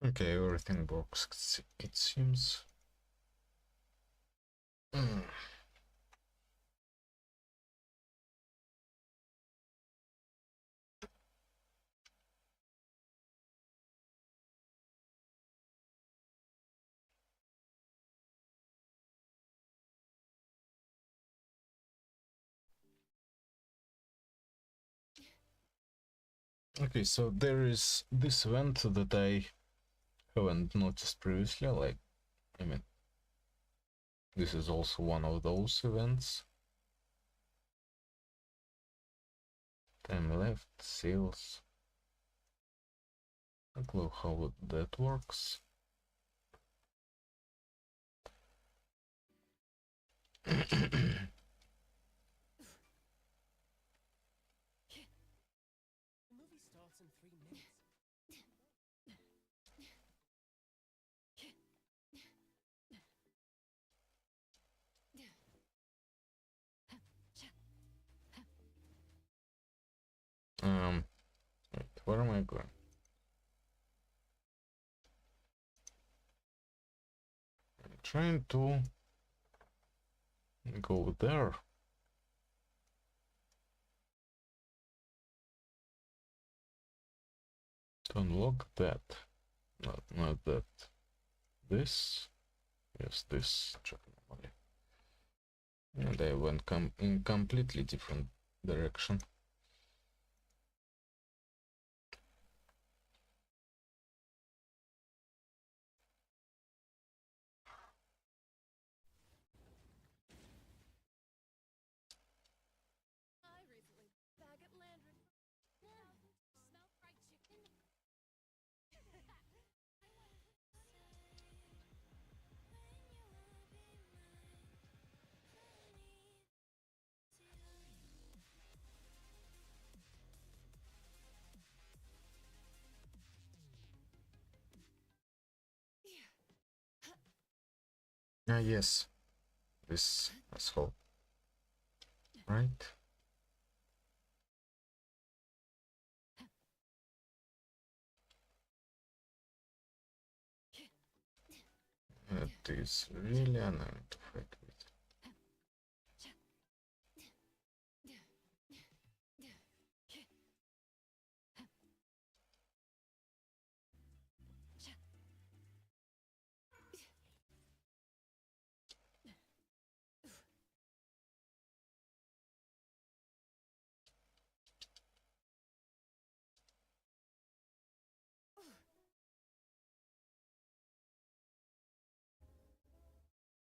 Okay, everything works, it seems. Okay, so there is this event that I haven't noticed previously, like, I mean, this is also one of those events. Time left, sales. No clue how that works. Wait, where am I going? I'm trying to go there. To unlock that. Not that. This. Yes, this. Check normally. And I went in completely different direction. Ah, yes. This asshole. Right? It is really annoying to fight with.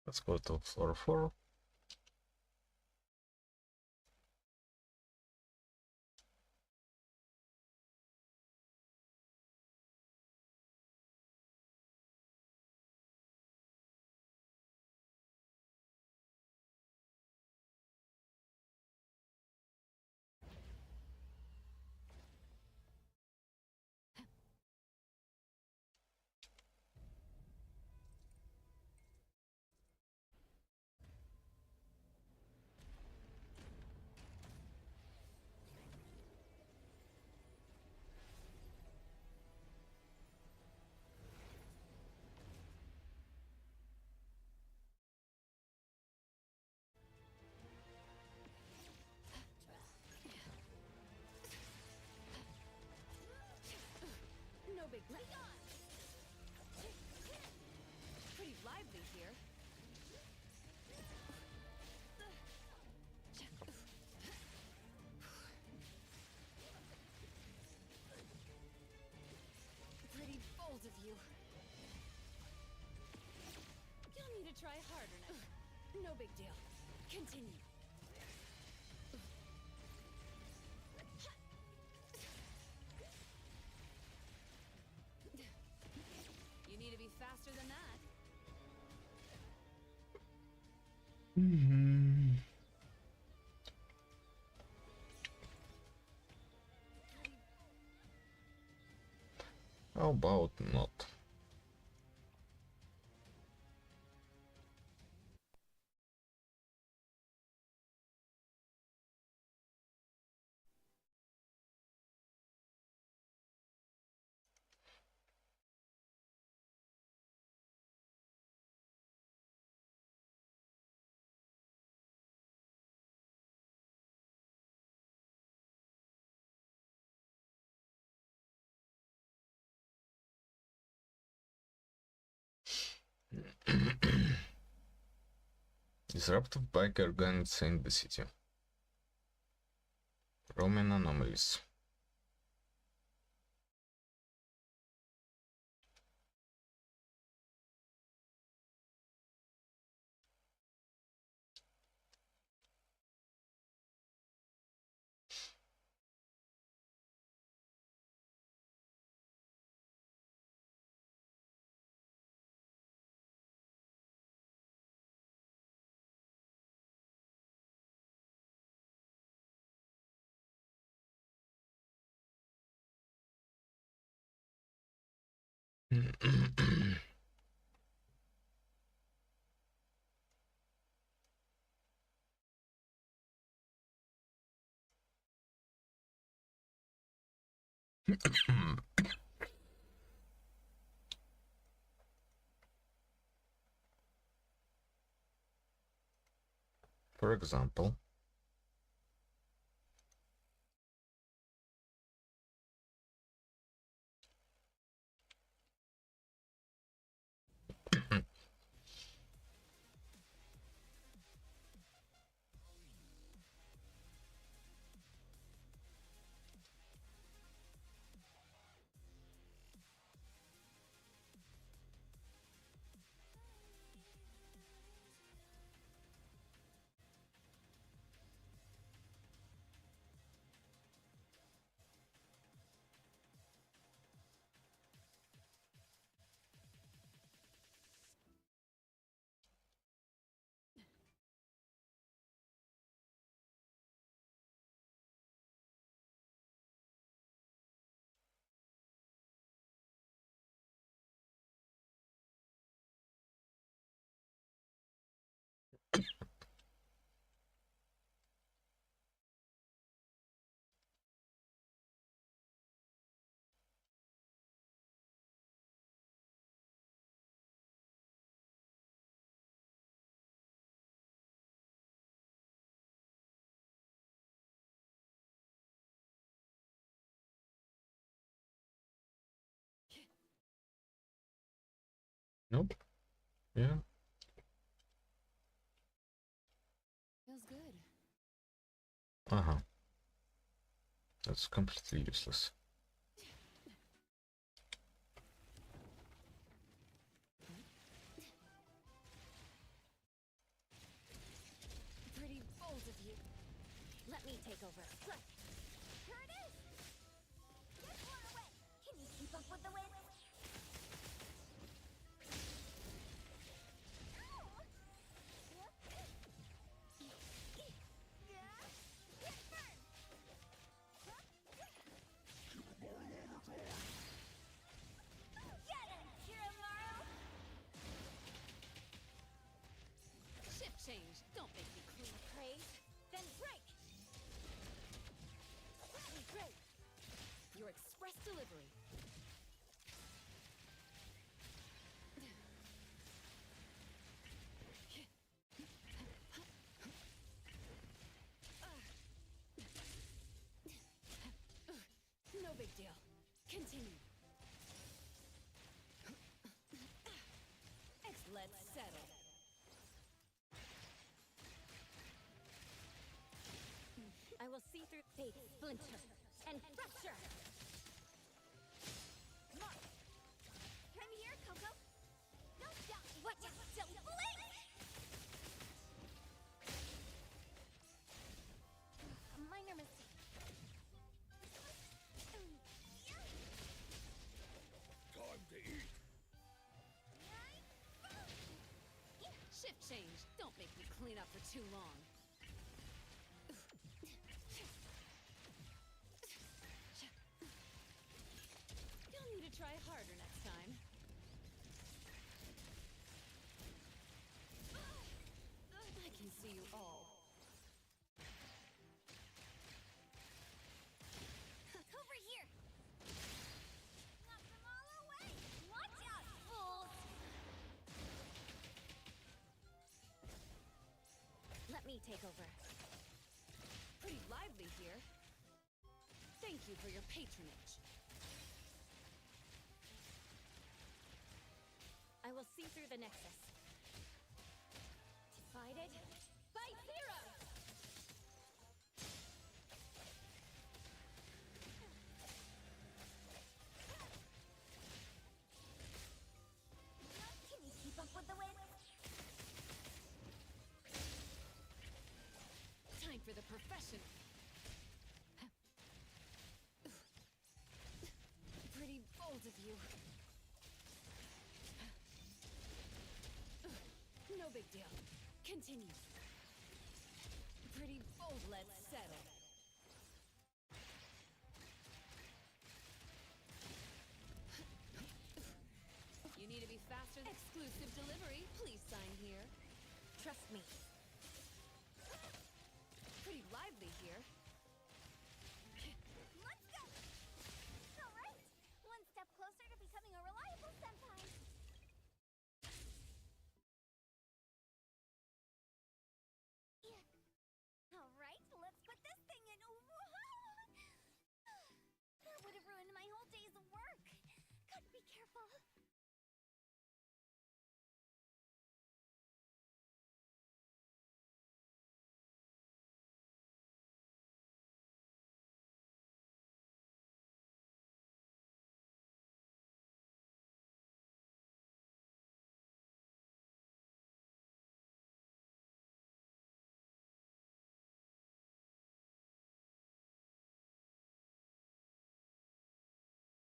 Let's go to floor 4. No big deal. Pretty lively here. Pretty bold of you. You'll need to try harder now. No big deal. Continue. You need to be faster than that. How about not? Disruptive biker gangs in the city. Roman anomalies. For example, nope. Yeah. Feels good. Uh-huh. That's completely useless. Pretty bold of you. Let me take over. Here it is! Get far away! Can you keep up with the wind? Shift change. Don't make me clean praise. Then break! Great! Your express delivery. No big deal. Continue. Let's settle. I will see through fate, splinter, and fracture. Come on. Come here, Coco. Don't stop. What? Don't blink! A minor mistake. Time to eat. Shift change. Don't make me clean up for too long. You'll need to try harder next time. I can see you all. Over here! Knock them all away! Watch out, fools! Let me take over. Pretty lively here. Thank you for your patronage. I will see through the Nexus. Fight it. Fight zero! Can you keep up with the wind? Time for the profession. Pretty bold of you. No big deal. Continue. Pretty bold. Let's settle. You need to be faster. Exclusive delivery. Please sign here. Trust me. Pretty lively here. Let's go! Alright! One step closer to becoming a reliable senpai. Alright, let's put this thing in. That would have ruined my whole day's work. Gotta be careful.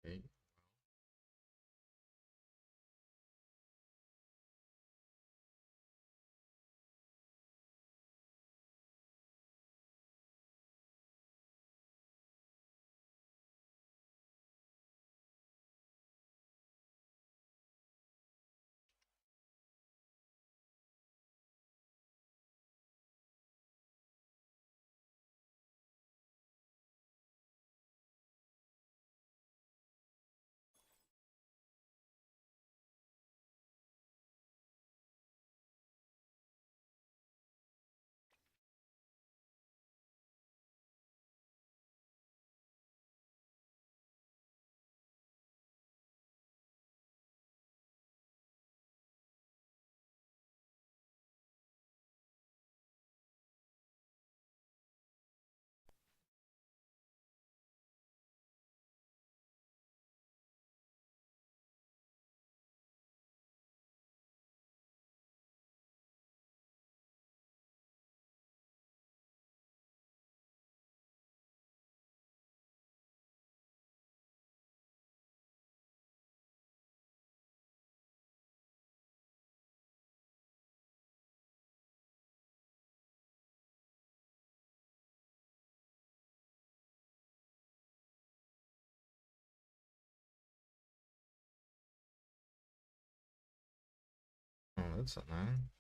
Okay. Oh, that's annoying.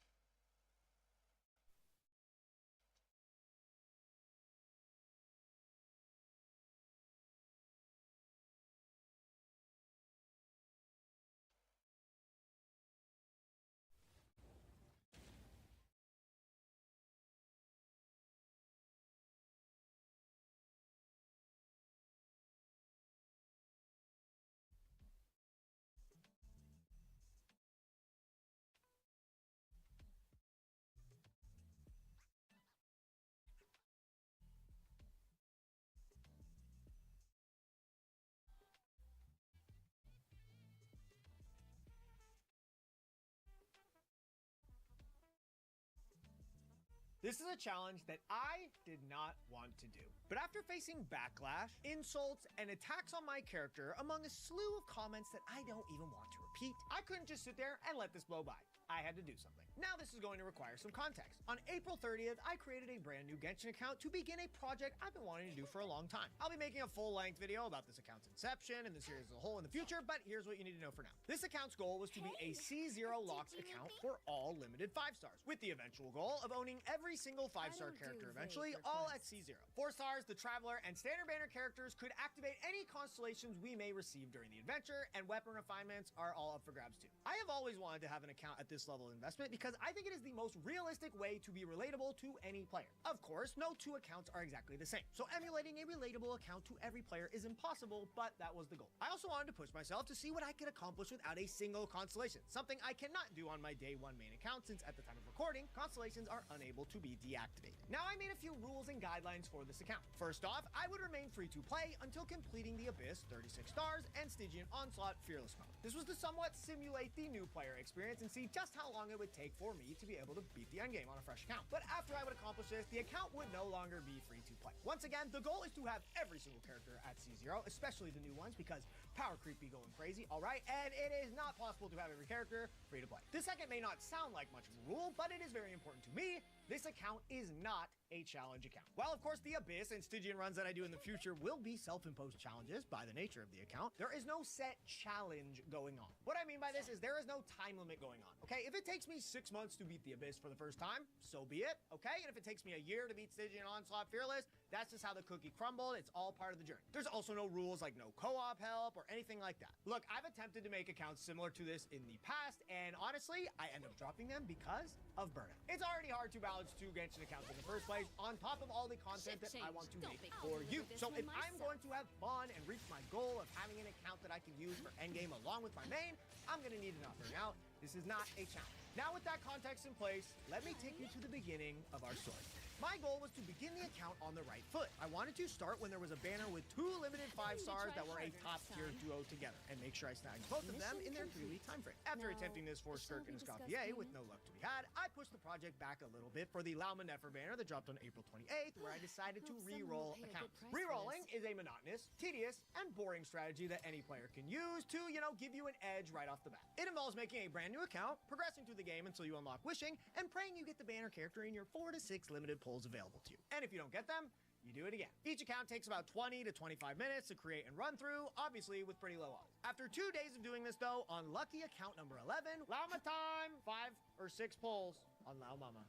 This is a challenge that I did not want to do. But after facing backlash, insults, and attacks on my character among a slew of comments that I don't even want to repeat, I couldn't just sit there and let this blow by. I had to do something. Now this is going to require some context. On April 30th, I created a brand new Genshin account to begin a project I've been wanting to do for a long time. I'll be making a full-length video about this account's inception and the series as a whole in the future, but here's what you need to know for now. This account's goal was to be a C0 locked account for all limited 5 stars, with the eventual goal of owning every single 5-star character eventually, all at C0. 4 stars, the Traveler, and Standard Banner characters could activate any constellations we may receive during the adventure, and weapon refinements are all up for grabs too. I have always wanted to have an account at this level of investment because because I think it is the most realistic way to be relatable to any player. Of course, no two accounts are exactly the same, so emulating a relatable account to every player is impossible, but that was the goal. I also wanted to push myself to see what I could accomplish without a single constellation, something I cannot do on my day one main account since at the time of recording, constellations are unable to be deactivated. Now I made a few rules and guidelines for this account. First off, I would remain free to play until completing the Abyss 36 stars and Stygian Onslaught Fearless mode. This was to somewhat simulate the new player experience and see just how long it would take for me to be able to beat the endgame on a fresh account. But after I would accomplish this, the account would no longer be free to play. Once again, the goal is to have every single character at C0, especially the new ones, because power creep be going crazy, alright? And it is not possible to have every character free to play. This second may not sound like much of a rule, but it is very important to me. This account is not a challenge account. While of course the Abyss and Stygian runs that I do in the future will be self-imposed challenges by the nature of the account, there is no set challenge going on. What I mean by this is there is no time limit going on, okay? If it takes me 6 months to beat the Abyss for the first time, so be it, okay? And if it takes me a year to beat Stygian Onslaught Fearless, that's just how the cookie crumbled. It's all part of the journey. There's also no rules like no co-op help or anything like that. Look, I've attempted to make accounts similar to this in the past, and honestly, I end up dropping them because of burnout. It's already hard to balance 2 Genshin accounts in the first place, on top of all the content that I want to make for you. So if I'm going to have fun and reach my goal of having an account that I can use for endgame along with my main, I'm gonna need to not burn out. This is not a challenge. Now with that context in place, let me take you to the beginning of our story. My goal was to begin the account on the right foot. I wanted to start when there was a banner with 2 limited 5 stars that were a top tier duo together, and make sure I snagged both of them in their 3-week time frame. After attempting this for Skirk and Escoffier with no luck to be had, I pushed the project back a little bit for the Lauma Nefer banner that dropped on April 28th, where I decided to re-roll accounts. Re-rolling is a monotonous, tedious, and boring strategy that any player can use to, give you an edge right off the bat. It involves making a brand new account, progressing through the game until you unlock Wishing, and praying you get the banner character in your 4 to 6 limited pulls available to you. And if you don't get them, you do it again. Each account takes about 20 to 25 minutes to create and run through, obviously with pretty low odds. After 2 days of doing this though, on lucky account number 11, Lauma time, 5 or 6 pulls on Lao Mama.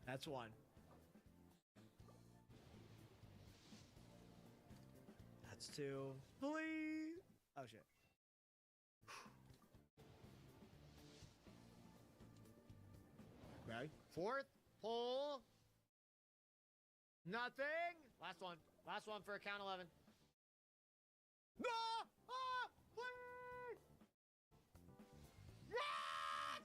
That's 1. That's 2. Please. Oh shit. Okay. 4th pull. Nothing. Last one. Last one for account 11. No! Ah! Please! Yes!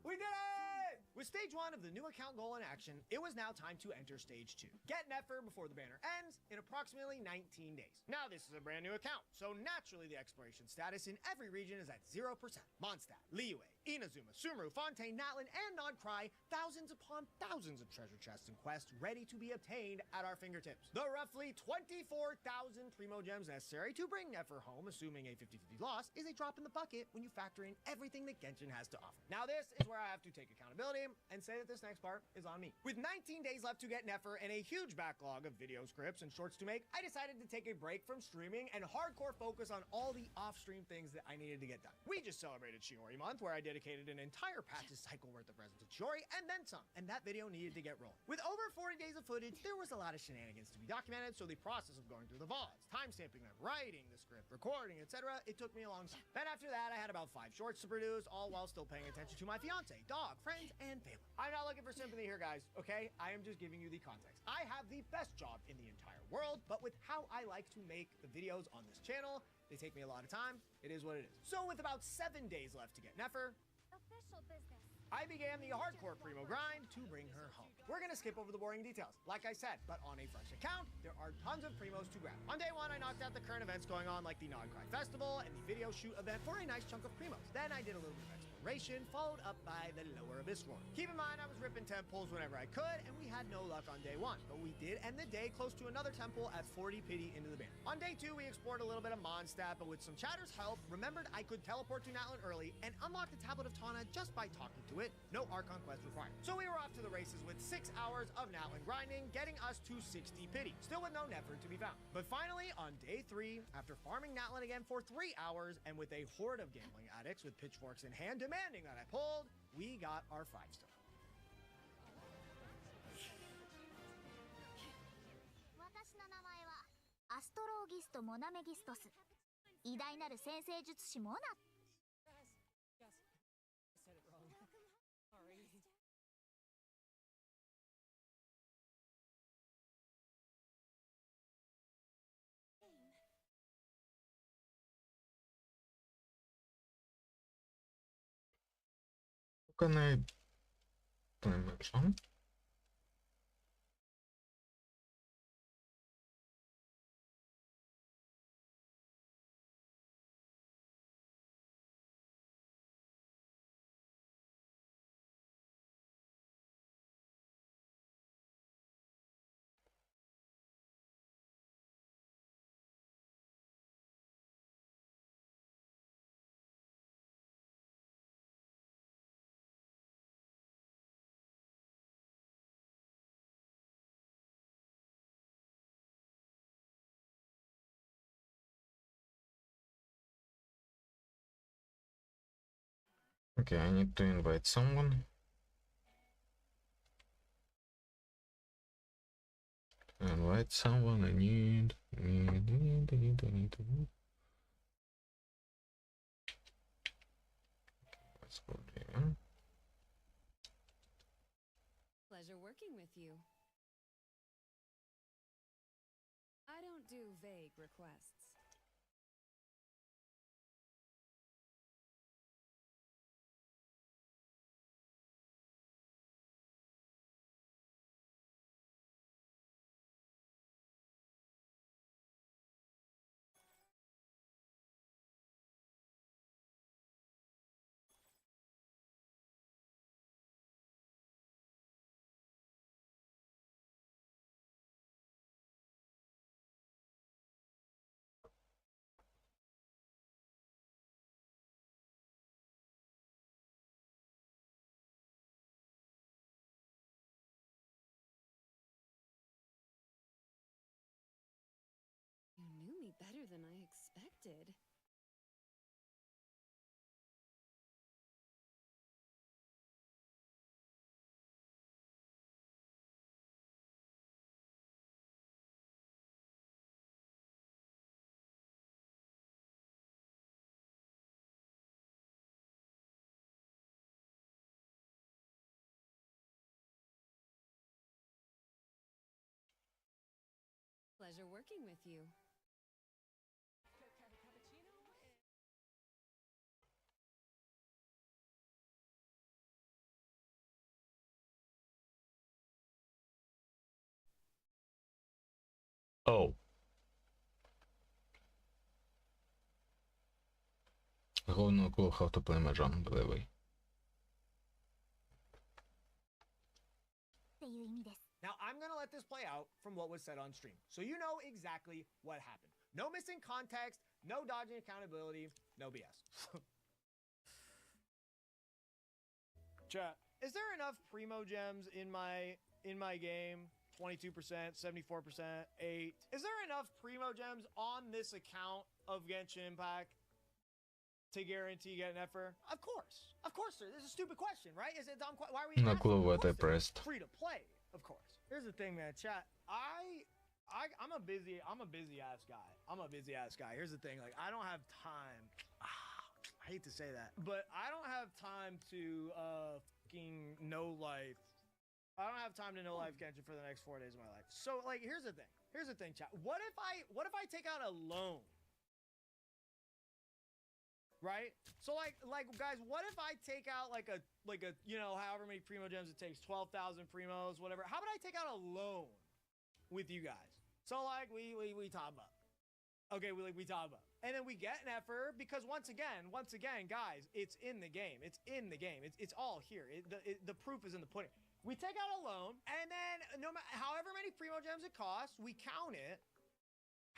We did it! With stage 1 of the new account goal in action, it was now time to enter stage 2. Get Nefer before the banner ends in approximately 19 days. Now this is a brand new account, so naturally the exploration status in every region is at 0%. Mondstadt, Liyue, Inazuma, Sumeru, Fontaine, Natlan, and Nodcry, thousands upon thousands of treasure chests and quests ready to be obtained at our fingertips. The roughly 24,000 Primo Gems necessary to bring Nefer home, assuming a 50-50 loss, is a drop in the bucket when you factor in everything that Genshin has to offer. Now this is where I have to take accountability and say that this next part is on me. With 19 days left to get Nefer and a huge backlog of video scripts and shorts to make, I decided to take a break from streaming and hardcore focus on all the off-stream things that I needed to get done. We just celebrated Shiori month, where I dedicated an entire patches cycle worth of presents to Shiori and then some, and that video needed to get rolling. With over 40 days of footage, there was a lot of shenanigans to be documented, so the process of going through the VODs, timestamping them, writing the script, recording, etc., it took me a long time. Then after that, I had about 5 shorts to produce, all while still paying attention to my fiance, dog, friends, and family. I'm not looking for sympathy here, guys, okay? I am just giving you the context. I have the best job in the entire world, but with how I like to make the videos on this channel, they take me a lot of time. It is what it is. So with about 7 days left to get Nefer, Official business. I began the hardcore Primo grind to bring her home. We're gonna skip over the boring details, like I said, but on a fresh account, there are tons of Primos to grab. On day 1, I knocked out the current events going on, like the Nodcry Festival and the video shoot event for a nice chunk of Primos. Then I did a little bit of exploration, followed up by the lower Abyss Roar. Keep in mind, I was ripping temp pulls whenever I could, and we had no luck on day 1, but we did end the day close to another temple at 40 pity into the banner. On day 2, we explored a little bit of Mondstadt, but with some chatter's help, remembered I could teleport to Natlan early and unlock the Tablet of Tana just by talking to it. No Archon quest required. So we were off to the races with 6 hours of Natlan grinding, getting us to 60 pity, still with no Nefer to be found. But finally, on day 3, after farming Natlan again for 3 hours, and with a horde of gambling addicts with pitchforks in hand demanding that I pulled, we got our 5-star. 私の名前はアストローギスト・モナメギストス。偉大なる先生術師モナ。 Yes. I said it wrong. Sorry. How can I play Mahjong? Okay, I need to invite someone. Invite someone. I need. Let's go there. Pleasure working with you. I don't do vague requests. You knew me better than I expected. Pleasure working with you. Oh. I have no clue how to play Mahjong, by the way. っていう意味です。 Now, I'm gonna let this play out from what was said on stream, so you know exactly what happened. No missing context, no dodging accountability, no BS. Chat, is there enough primo gems in my game? 22%, 74%, 8. Is there enough primo gems on this account of Genshin Impact to guarantee get an Effer? Of course, sir. This is a stupid question, right? Is it dumb? Why are we? No asking? clue Of what I course it is. pressed. Free to play, of course. Here's the thing, man. Chat. I'm a busy ass guy. Here's the thing. Like, I don't have time. I hate to say that, but I don't have time to fucking no life. I don't have time to no life Genshin for the next 4 days of my life. So, like, here's the thing, chat. What if I take out a loan? Right? So like guys, what if I take out like a you know, however many primo gems it takes, 12,000 primos, whatever. How about I take out a loan with you guys? So like we top up. Okay, we top up. And then we get an effort because once again, guys, it's in the game. It's all here. The proof is in the pudding. We take out a loan, and then no matter however many primo gems it costs, we count it.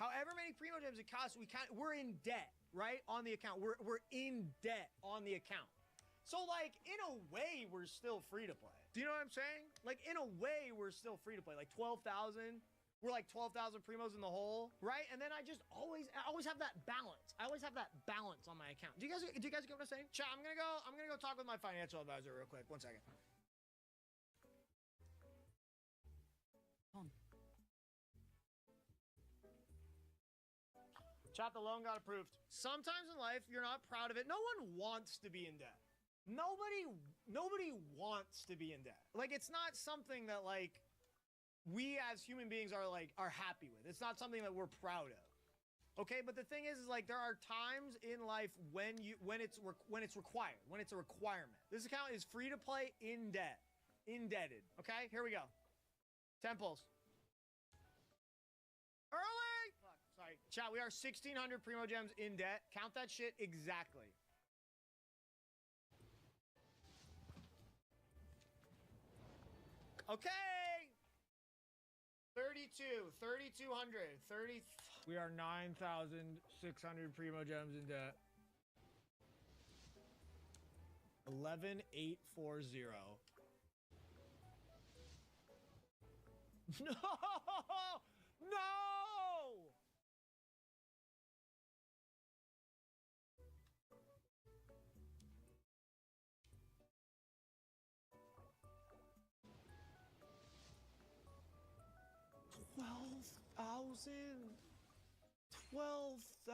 However many primo gems it costs, we're in debt, right? On the account. We're in debt on the account. So like in a way we're still free to play. Do you know what I'm saying? Like in a way we're still free to play. Like 12,000. We're like 12,000 primos in the hole, right? And then I always have that balance. I always have that balance on my account. Do you guys get what I'm saying? Chat, I'm gonna go talk with my financial advisor real quick. 1 second. Chat, Chat, the loan got approved. Sometimes in life, you're not proud of it. No one wants to be in debt. Nobody wants to be in debt. Like, it's not something that, like, we as human beings are happy with. It's not something that we're proud of. Okay, but the thing is like there are times in life when it's required, when it's a requirement. This account is free to play indebted. Okay, here we go. Temples. Early. Fuck, sorry, chat. We are 1,600 Primo Gems in debt. Count that shit exactly. Okay. 32, 3,200, 30. We are 9,600 Primo Gems in debt. 11,840. No! No! $12,000.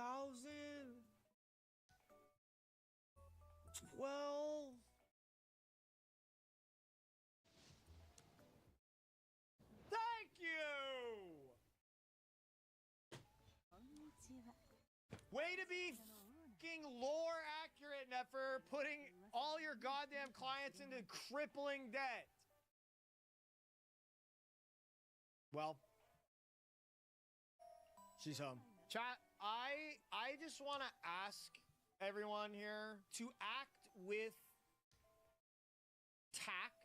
12. Thank you. Way to be fucking lore accurate, Nefer, putting all your goddamn clients into crippling debt. Well, she's home. Chat, I just want to ask everyone here to act with tact,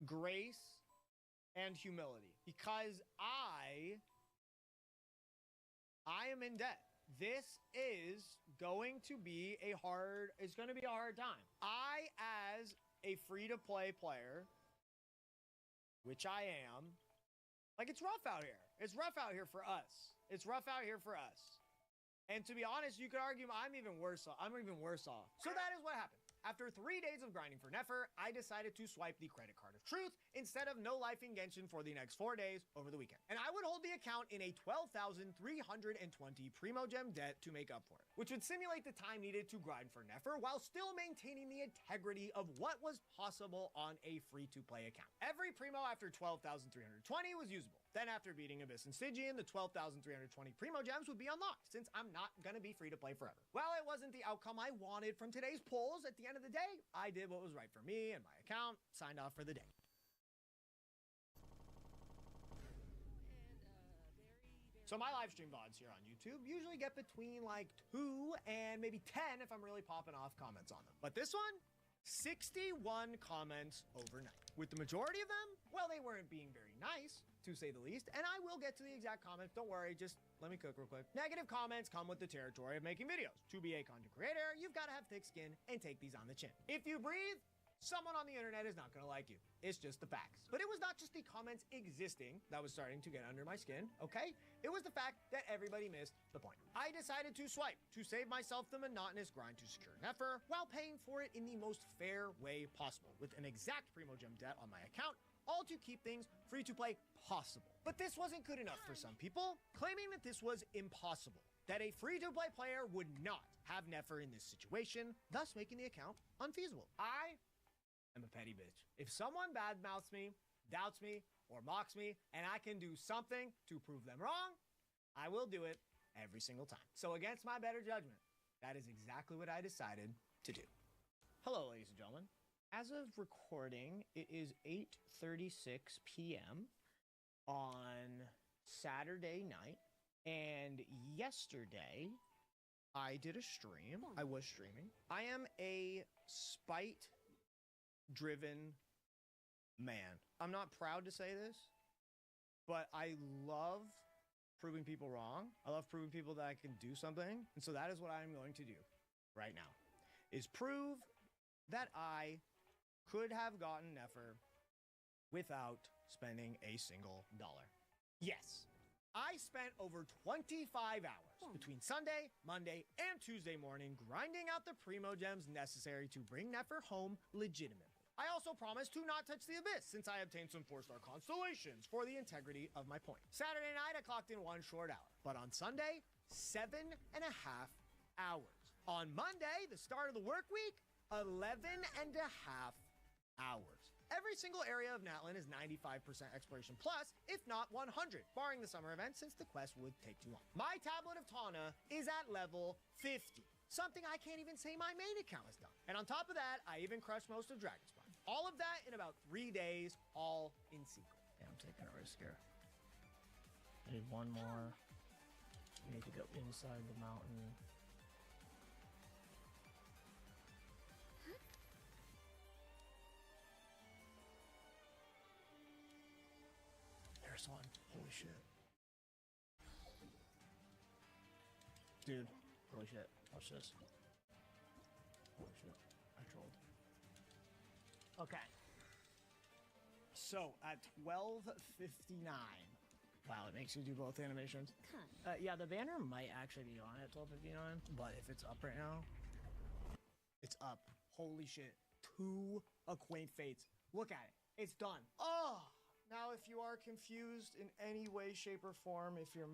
grace, and humility because I am in debt. This is going to be a hard time. I, as a free-to-play player, which I am, like, it's rough out here. It's rough out here for us. It's rough out here for us. And to be honest, you could argue I'm even worse off. So that is what happened. After 3 days of grinding for Nefer, I decided to swipe the credit card of truth instead of no life in Genshin for the next 4 days over the weekend. And I would hold the account in a 12,320 Primo Gem debt to make up for it, which would simulate the time needed to grind for Nefer while still maintaining the integrity of what was possible on a free-to-play account. Every Primo after 12,320 was usable. Then after beating Abyss and Stygian, the 12,320 Primo Gems would be unlocked since I'm not gonna be free to play forever. While it wasn't the outcome I wanted from today's polls, at the end of the day, I did what was right for me and my account, signed off for the day. So my live stream VODs here on YouTube usually get between like 2 and maybe 10 if I'm really popping off comments on them. But this one, 61 comments overnight. With the majority of them, well, they weren't being very nice, to say the least, and I will get to the exact comments. Don't worry, just let me cook real quick. Negative comments come with the territory of making videos. To be a content creator, you've got to have thick skin and take these on the chin. If you breathe, someone on the internet is not gonna like you. It's just the facts. But it was not just the comments existing that was starting to get under my skin, okay? It was the fact that everybody missed the point. I decided to swipe to save myself the monotonous grind to secure Nefer while paying for it in the most fair way possible with an exact Primo Gem debt on my account, all to keep things free to play possible. But this wasn't good enough for some people, claiming that this was impossible, that a free-to-play player would not have Nefer in this situation, thus making the account unfeasible. I am a petty bitch. If someone badmouths me, doubts me, or mocks me, and I can do something to prove them wrong, I will do it every single time. So against my better judgment, that is exactly what I decided to do. Hello, ladies and gentlemen. As of recording, it is 8:36 p.m. on Saturday night, and yesterday I did a stream. I was streaming. I am a spite-driven man. I'm not proud to say this, but I love proving people wrong. I love proving people that I can do something, and so that is what I'm going to do right now, is prove that I could have gotten Nefer without spending a single dollar. Yes, I spent over 25 hours between Sunday, Monday, and Tuesday morning grinding out the Primo Gems necessary to bring Nefer home legitimately. I also promised to not touch the Abyss since I obtained some 4-star constellations for the integrity of my point. Saturday night, I clocked in 1 short hour, but on Sunday, 7.5 hours. On Monday, the start of the work week, 11.5 hours. Every single area of Natlan is 95% exploration plus, if not 100, barring the summer event since the quest would take too long. My Tablet of Tawna is at level 50. Something I can't even say my main account has done. And on top of that, I even crushed most of Dragonspire. All of that in about 3 days, all in secret. Yeah, I'm taking a risk here. I need one more. I need to go inside the mountain. There's one. Holy shit. Dude, holy shit. Watch this. Holy shit. I trolled. Okay. So at 12:59. Wow, it makes you do both animations. Yeah, the banner might actually be on at 12:59, but if it's up right now, it's up. Holy shit. 2 Acquaint Fates. Look at it. It's done. Oh! Now, if you are confused in any way, shape, or form, if you're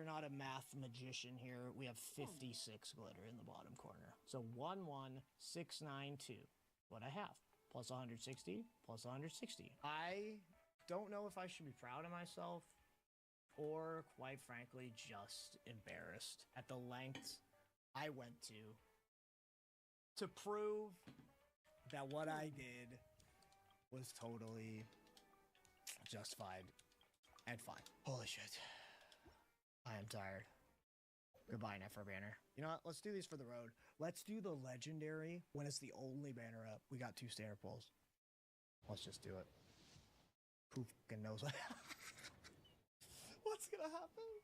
not a math magician here, we have 56 glitter in the bottom corner. So 11692. What I have. Plus 160, plus 160. I don't know if I should be proud of myself or, quite frankly, just embarrassed at the lengths I went to prove that what I did was totally justified and fine. Holy shit. I am tired. Goodbye, Nefer Banner. You know what? Let's do these for the road. Let's do the legendary when it's the only banner up. We got 2 standard pulls. Let's just do it. Who fucking knows what what's gonna happen?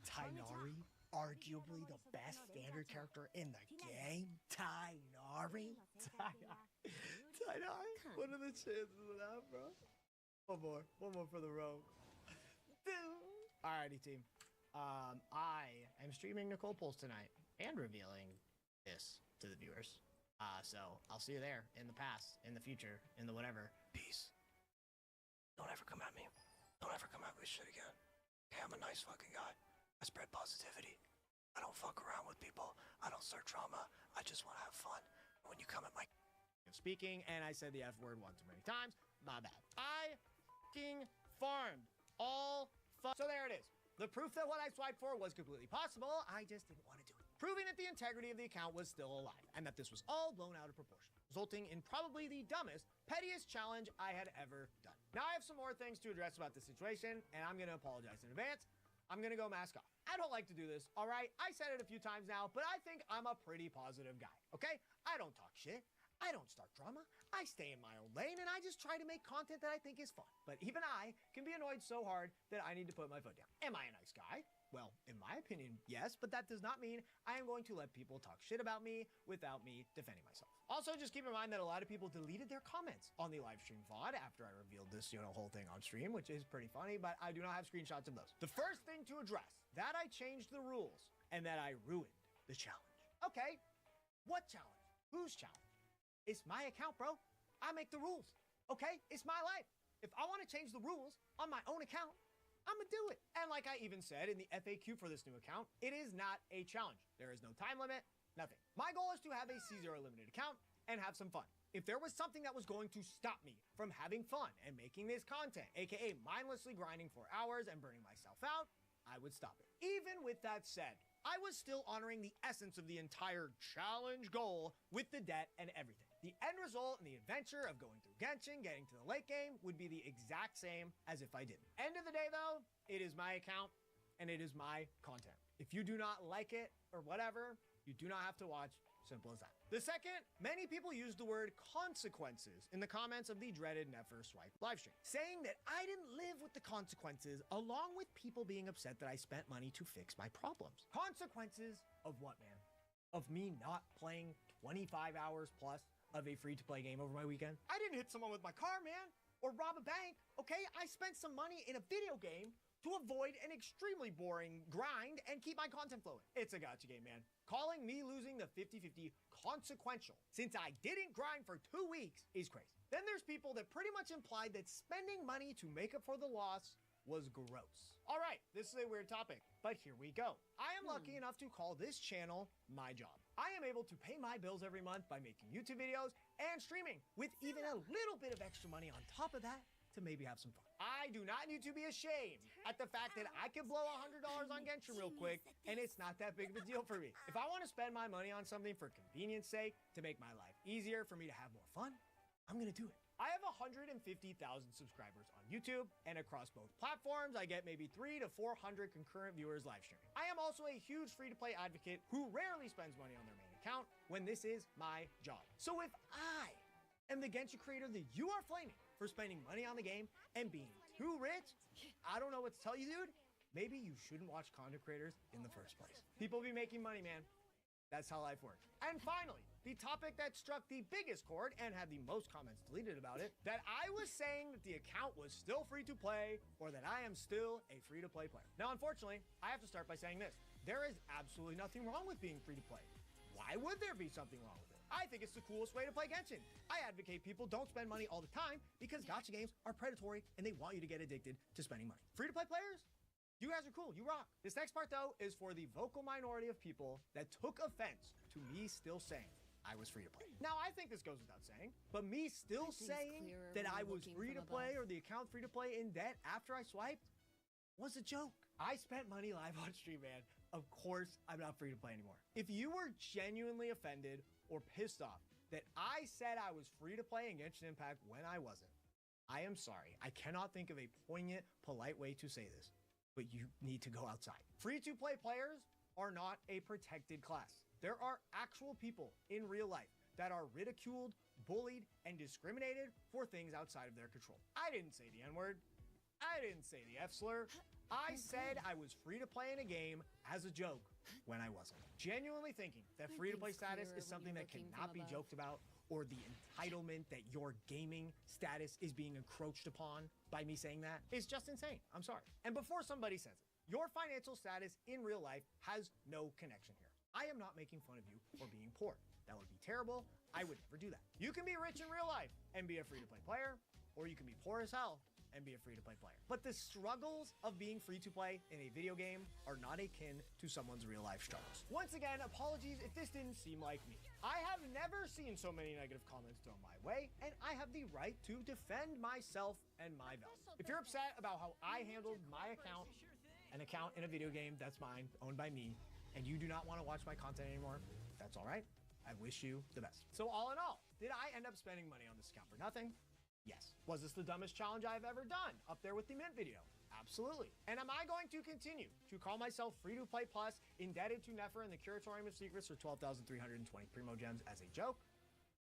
Tainari, arguably the best standard character in the game. Tainari? Tainari? What are the chances of that, bro? One more for the road. Alrighty, team. I am streaming Nicole Pulse tonight and revealing this to the viewers. So I'll see you there in the past, in the future, in the whatever. Peace. Don't ever come at me. Don't ever come at me with shit again. Okay, I'm a nice fucking guy. I spread positivity. I don't fuck around with people. I don't start drama. I just want to have fun. When you come at my speaking and I said the F word one too many times, my bad. I fucking farmed all so there it is. The proof that what I swiped for was completely possible, I just didn't want to do it. Proving that the integrity of the account was still alive, and that this was all blown out of proportion, resulting in probably the dumbest, pettiest challenge I had ever done. Now I have some more things to address about the situation, and I'm gonna apologize in advance. I'm gonna go mask off. I don't like to do this, alright? I said it a few times now, but I think I'm a pretty positive guy, okay? I don't talk shit. I don't start drama. I stay in my own lane and I just try to make content that I think is fun. But even I can be annoyed so hard that I need to put my foot down. Am I a nice guy? Well, in my opinion, yes, but that does not mean I am going to let people talk shit about me without me defending myself. Also, just keep in mind that a lot of people deleted their comments on the live stream VOD after I revealed this, whole thing on stream, which is pretty funny, but I do not have screenshots of those. The first thing to address, that I changed the rules and that I ruined the challenge. Okay, what challenge? Whose challenge? It's my account, bro. I make the rules, okay? It's my life. If I want to change the rules on my own account, I'm gonna do it. And like I even said in the FAQ for this new account, it is not a challenge. There is no time limit, nothing. My goal is to have a C0 limited account and have some fun. If there was something that was going to stop me from having fun and making this content, aka mindlessly grinding for hours and burning myself out, I would stop it. Even with that said, I was still honoring the essence of the entire challenge goal with the debt and everything. The end result and the adventure of going through Genshin, getting to the late game, would be the exact same as if I didn't. End of the day though, it is my account and it is my content. If you do not like it or whatever, you do not have to watch. Simple as that. The second, many people use the word consequences in the comments of the dreaded Nefer Swipe livestream, saying that I didn't live with the consequences, along with people being upset that I spent money to fix my problems. Consequences of what, man? Of me not playing 25 hours plus of a free-to-play game over my weekend? I didn't hit someone with my car, man, or rob a bank, okay? I spent some money in a video game to avoid an extremely boring grind and keep my content flowing. It's a gacha game, man. Calling me losing the 50-50 consequential since I didn't grind for 2 weeks is crazy. Then there's people that pretty much implied that spending money to make up for the loss was gross. All right, this is a weird topic, but here we go. I am lucky enough to call this channel my job. I am able to pay my bills every month by making YouTube videos and streaming with even a little bit of extra money on top of that to maybe have some fun. I do not need to be ashamed at the fact that I could blow $100 on Genshin real quick and it's not that big of a deal for me. If I want to spend my money on something for convenience sake, to make my life easier, for me to have more fun, I'm gonna do it. I have 150,000 subscribers on YouTube, and across both platforms, I get maybe 300 to 400 concurrent viewers live streaming. I am also a huge free-to-play advocate who rarely spends money on their main account when this is my job. So if I am the Genshin creator that you are flaming for spending money on the game and being too rich, I don't know what to tell you, dude. Maybe you shouldn't watch content creators in the first place. People be making money, man. That's how life works. And finally, the topic that struck the biggest chord and had the most comments deleted about it, that I was saying that the account was still free to play or that I am still a free to play player. Now, unfortunately, I have to start by saying this. There is absolutely nothing wrong with being free to play. Why would there be something wrong with it? I think it's the coolest way to play Genshin. I advocate people don't spend money all the time because gacha games are predatory and they want you to get addicted to spending money. Free to play players? You guys are cool, you rock. This next part though is for the vocal minority of people that took offense to me still saying I was free to play. Now I think this goes without saying, but me still saying that I was free to play or the account free to play in debt after I swiped was a joke. I spent money live on stream, man. Of course I'm not free to play anymore. If you were genuinely offended or pissed off that I said I was free to play in Genshin Impact when I wasn't, I am sorry. I cannot think of a poignant, polite way to say this, but you need to go outside. Free-to-play players are not a protected class. There are actual people in real life that are ridiculed, bullied, and discriminated for things outside of their control. I didn't say the N-word. I didn't say the F-slur. I said I was free to play in a game as a joke when I wasn't. Genuinely thinking that free-to-play status is something that cannot be joked about, or the entitlement that your gaming status is being encroached upon by me saying that is just insane. I'm sorry. And before somebody says it, your financial status in real life has no connection here. I am not making fun of you for being poor. That would be terrible. I would never do that. You can be rich in real life and be a free-to-play player, or you can be poor as hell and be a free-to-play player. But the struggles of being free-to-play in a video game are not akin to someone's real-life struggles. Once again, apologies if this didn't seem like me. I have never seen so many negative comments thrown my way, and I have the right to defend myself and my value. If you're upset about how I handled my account, an account in a video game that's mine, owned by me, and you do not want to watch my content anymore, that's all right. I wish you the best. So all in all, did I end up spending money on this account for nothing? Yes. Was this the dumbest challenge I've ever done? Up there with the Mint video? Absolutely. And am I going to continue to call myself free-to-play plus, indebted to Nefer and the Curatorium of Secrets for 12,320 Primo Gems as a joke?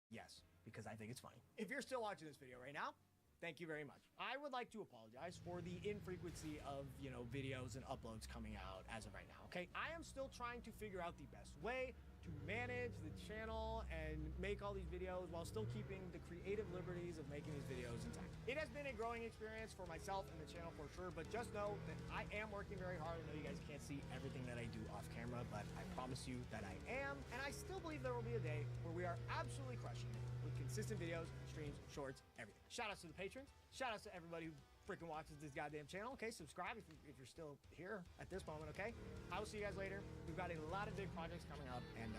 Yes, because I think it's funny. If you're still watching this video right now, thank you very much. I would like to apologize for the infrequency of, videos and uploads coming out as of right now, okay? I am still trying to figure out the best way to manage the channel and make all these videos while still keeping the creative liberties of making these videos intact. It has been a growing experience for myself and the channel for sure, but just know that I am working very hard. I know you guys can't see everything that I do off camera, but I promise you that I am, and I still believe there will be a day where we are absolutely crushing it with consistent videos, streams, shorts, everything. Shout outs to the patrons. Shout outs to everybody who freaking watches this goddamn channel. Okay, subscribe if you're still here at this moment, okay? I will see you guys later. We've got a lot of big projects coming up, and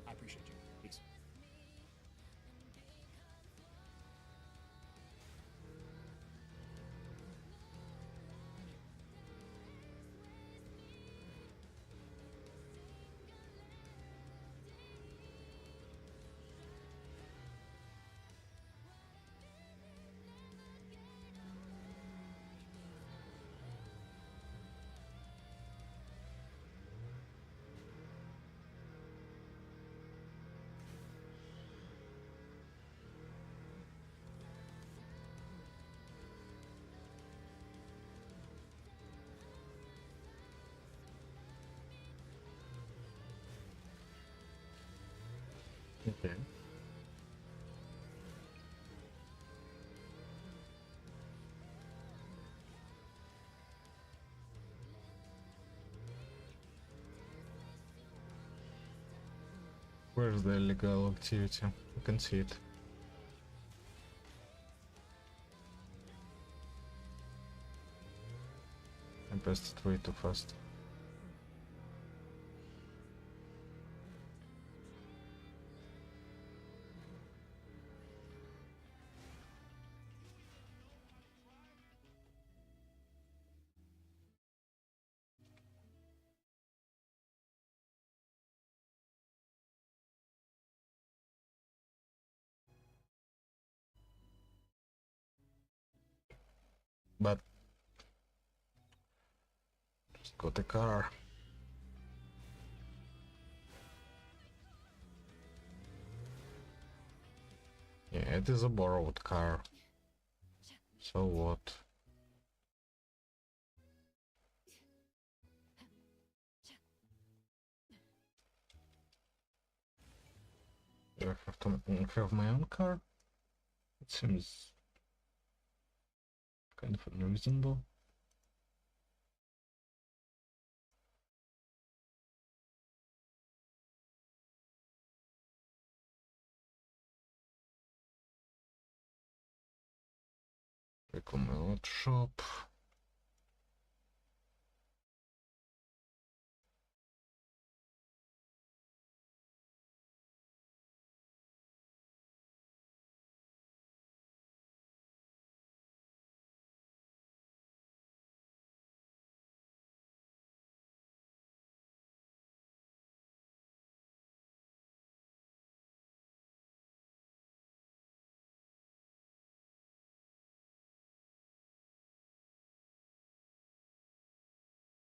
I appreciate you. Peace. Okay. Where's the illegal activity? I can see it. I pressed it way too fast. But just got a car. Yeah, it is a borrowed car. So what? Do I have to have my own car? It seems kind of unreasonable. Vehicle Melot Shop.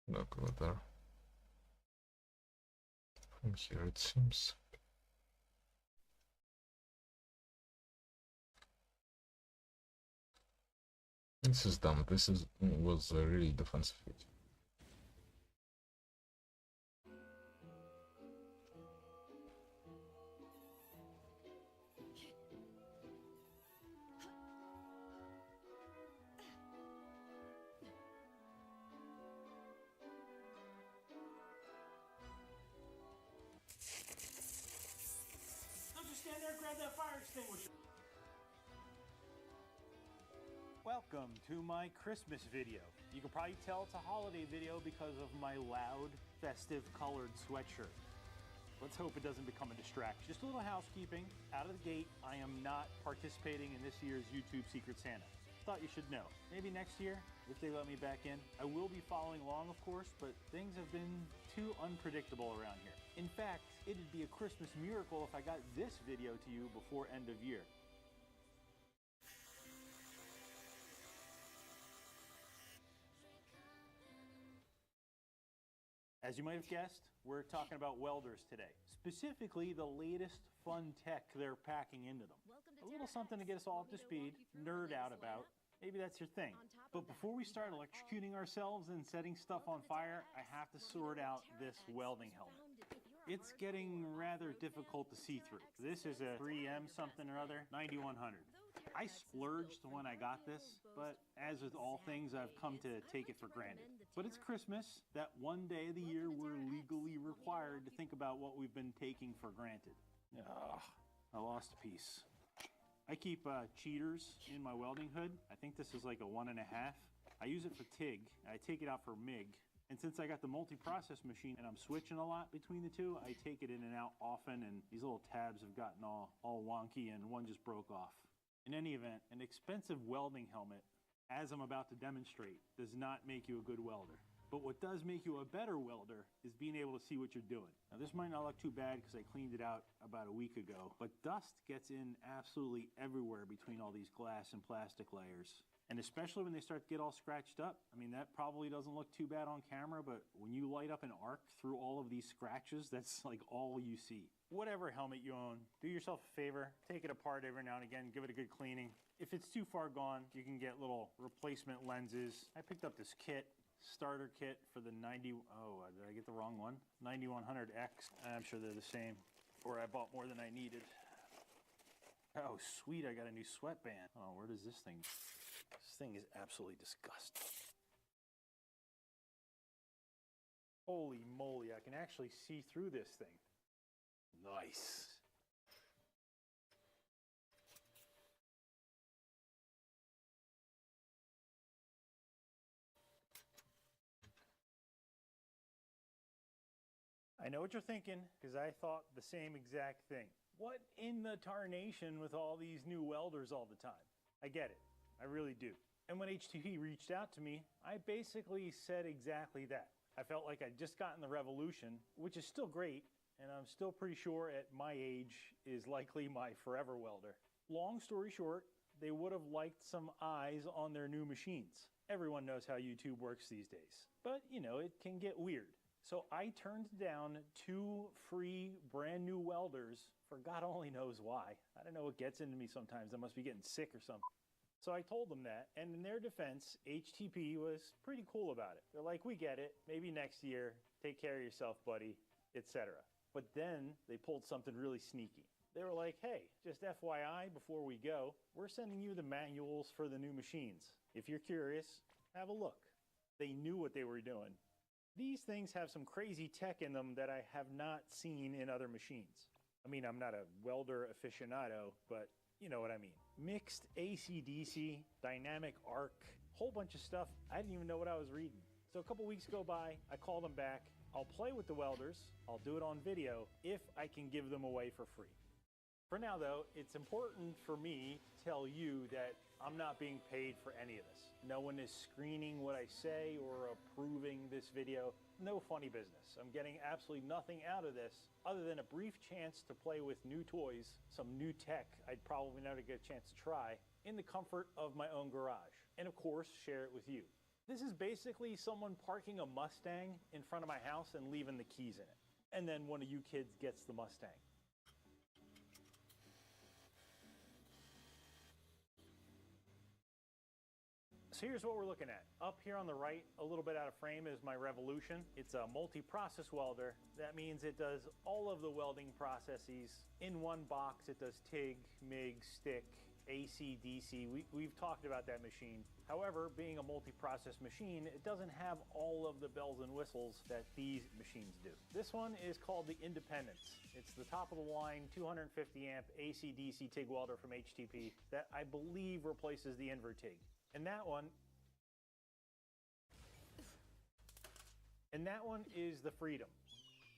Look over there. From here it seems. This is dumb. This was a really defensive hit. Don't just stand there and grab that fire extinguisher. Welcome to my Christmas video. You can probably tell it's a holiday video because of my loud, festive colored sweatshirt. Let's hope it doesn't become a distraction. Just a little housekeeping. Out of the gate, I am not participating in this year's YouTube Secret Santa. Thought you should know. Maybe next year, if they let me back in. I will be following along, of course, but things have been too unpredictable around here. In fact, it'd be a Christmas miracle if I got this video to you before end of year. As you might have guessed, we're talking about welders today. Specifically, the latest fun tech they're packing into them. A little something to get us all up to speed, nerd out about. Maybe that's your thing. But before we start electrocuting ourselves and setting stuff on fire, I have to sort out this welding helmet. It's getting rather difficult to see through. This is a 3M something or other, 9100. I splurged when I got this, but as with all things, I've come to take it for granted. But it's Christmas, that one day of the year we're legally required to think about what we've been taking for granted. Ugh, I lost a piece. I keep cheaters in my welding hood. I think this is like a 1.5. I use it for TIG. I take it out for MIG. And since I got the multi-process machine and I'm switching a lot between the two, I take it in and out often, and these little tabs have gotten all wonky and one just broke off. In any event, an expensive welding helmet, as I'm about to demonstrate, does not make you a good welder. But what does make you a better welder is being able to see what you're doing. Now this might not look too bad because I cleaned it out about a week ago, but dust gets in absolutely everywhere between all these glass and plastic layers. And especially when they start to get all scratched up, I mean, that probably doesn't look too bad on camera, but when you light up an arc through all of these scratches, that's like all you see. Whatever helmet you own, do yourself a favor, take it apart every now and again, give it a good cleaning. If it's too far gone, you can get little replacement lenses. I picked up this kit, starter kit for the did I get the wrong one? 9100X. I'm sure they're the same, or I bought more than I needed. Oh, sweet, I got a new sweatband. Oh, where does this thing? This thing is absolutely disgusting. Holy moly, I can actually see through this thing. Nice. I know what you're thinking, because I thought the same exact thing. What in the tarnation with all these new welders all the time? I get it. I really do. And when HTP reached out to me, I basically said exactly that. I felt like I'd just gotten the Revolution, which is still great, and I'm still pretty sure at my age is likely my forever welder. Long story short, they would have liked some eyes on their new machines. Everyone knows how YouTube works these days. But, you know, it can get weird. So I turned down 2 free brand new welders for God only knows why. I don't know what gets into me sometimes. I must be getting sick or something. So I told them that, and in their defense, HTP was pretty cool about it. They're like, we get it, maybe next year, take care of yourself, buddy, etc. But then they pulled something really sneaky. They were like, hey, just FYI, before we go, we're sending you the manuals for the new machines. If you're curious, have a look. They knew what they were doing. These things have some crazy tech in them that I have not seen in other machines. I mean, I'm not a welder aficionado, but you know what I mean. Mixed AC/DC, dynamic arc, whole bunch of stuff. I didn't even know what I was reading. So a couple weeks go by, I call them back. I'll play with the welders. I'll do it on video if I can give them away for free. For now though, it's important for me to tell you that I'm not being paid for any of this. No one is screening what I say or approving this video. No funny business. I'm getting absolutely nothing out of this other than a brief chance to play with new toys, some new tech I'd probably never get a chance to try, in the comfort of my own garage. And of course, share it with you. This is basically someone parking a Mustang in front of my house and leaving the keys in it. And then one of you kids gets the Mustang. So here's what we're looking at. Up here on the right, a little bit out of frame, is my Revolution. It's a multi-process welder. That means it does all of the welding processes in one box. It does TIG, MIG, stick, AC, DC. We've talked about that machine. However, being a multi-process machine, it doesn't have all of the bells and whistles that these machines do. This one is called the Independence. It's the top of the line 250 amp AC DC TIG welder from HTP that I believe replaces the Invertig. And that one is the Freedom.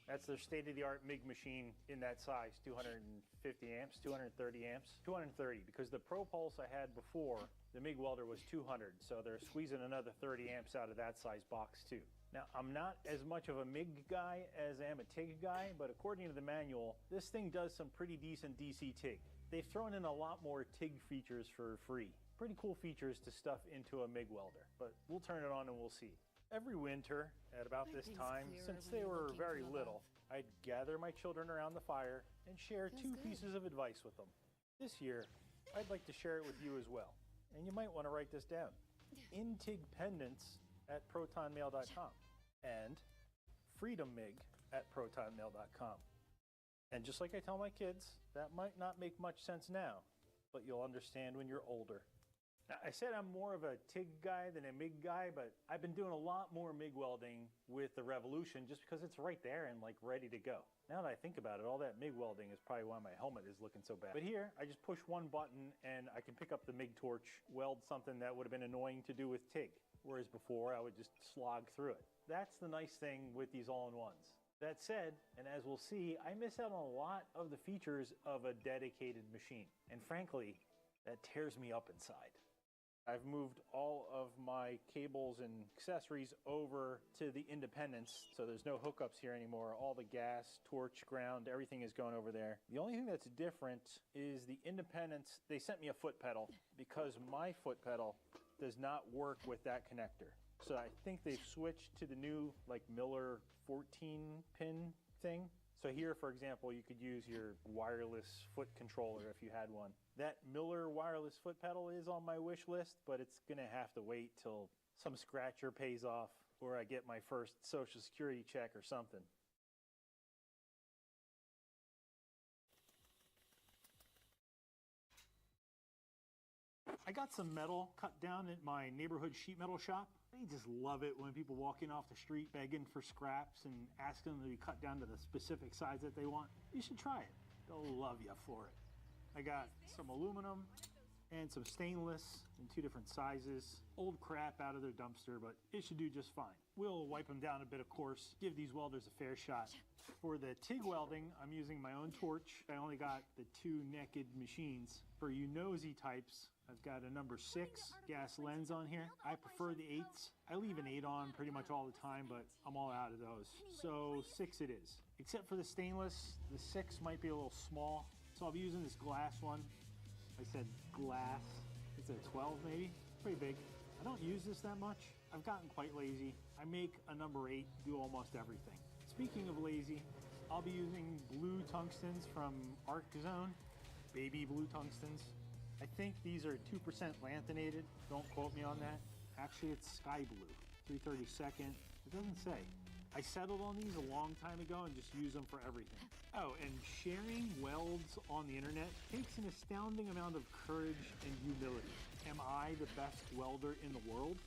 That's their state-of-the-art MIG machine in that size, 250 amps, 230 amps, 230, because the ProPulse I had before, the MIG welder was 200, so they're squeezing another 30 amps out of that size box too. Now, I'm not as much of a MIG guy as I am a TIG guy, but according to the manual, this thing does some pretty decent DC TIG. They've thrown in a lot more TIG features for free. Pretty cool features to stuff into a MIG welder, but we'll turn it on and we'll see. Every winter, at about this time, since they were very little, I'd gather my children around the fire and share 2 pieces of advice with them. This year, I'd like to share it with you as well, and you might want to write this down. intigpendence@protonmail.com and freedommig@protonmail.com. And just like I tell my kids, that might not make much sense now, but you'll understand when you're older. Now, I said I'm more of a TIG guy than a MIG guy, but I've been doing a lot more MIG welding with the Revolution just because it's right there and like ready to go. Now that I think about it, all that MIG welding is probably why my helmet is looking so bad. But here, I just push one button and I can pick up the MIG torch, weld something that would have been annoying to do with TIG, whereas before I would just slog through it. That's the nice thing with these all-in-ones. That said, and as we'll see, I miss out on a lot of the features of a dedicated machine. And frankly, that tears me up inside. I've moved all of my cables and accessories over to the Independence, so there's no hookups here anymore. All the gas, torch, ground, everything is going over there. The only thing that's different is the Independence. They sent me a foot pedal because my foot pedal does not work with that connector. So I think they've switched to the new like Miller 14 pin thing. So here, for example, you could use your wireless foot controller if you had one. That Miller wireless foot pedal is on my wish list, but it's gonna have to wait till some scratcher pays off or I get my first Social Security check or something. I got some metal cut down at my neighborhood sheet metal shop. They just love it when people walk in off the street begging for scraps and asking them to be cut down to the specific size that they want. You should try it. They'll love you for it. I got some aluminum and some stainless in 2 different sizes. Old crap out of their dumpster, but it should do just fine. We'll wipe them down a bit, of course, give these welders a fair shot. For the TIG welding, I'm using my own torch. I only got the 2 naked machines. For you nosy types, I've got a number 6 gas lens on here. I prefer the 8s. I leave an 8 on pretty much all the time, but I'm all out of those. So 6 it is. Except for the stainless, the 6 might be a little small. So I'll be using this glass one. I said glass. It's a 12 maybe. Pretty big. I don't use this that much. I've gotten quite lazy. I make a number 8 do almost everything. Speaking of lazy, I'll be using blue tungstens from ArcZone. Baby blue tungstens. I think these are 2% lanthanated. Don't quote me on that. Actually, it's sky blue. 332nd. It doesn't say. I settled on these a long time ago and just use them for everything. Oh, and sharing welds on the internet takes an astounding amount of courage and humility. Am I the best welder in the world?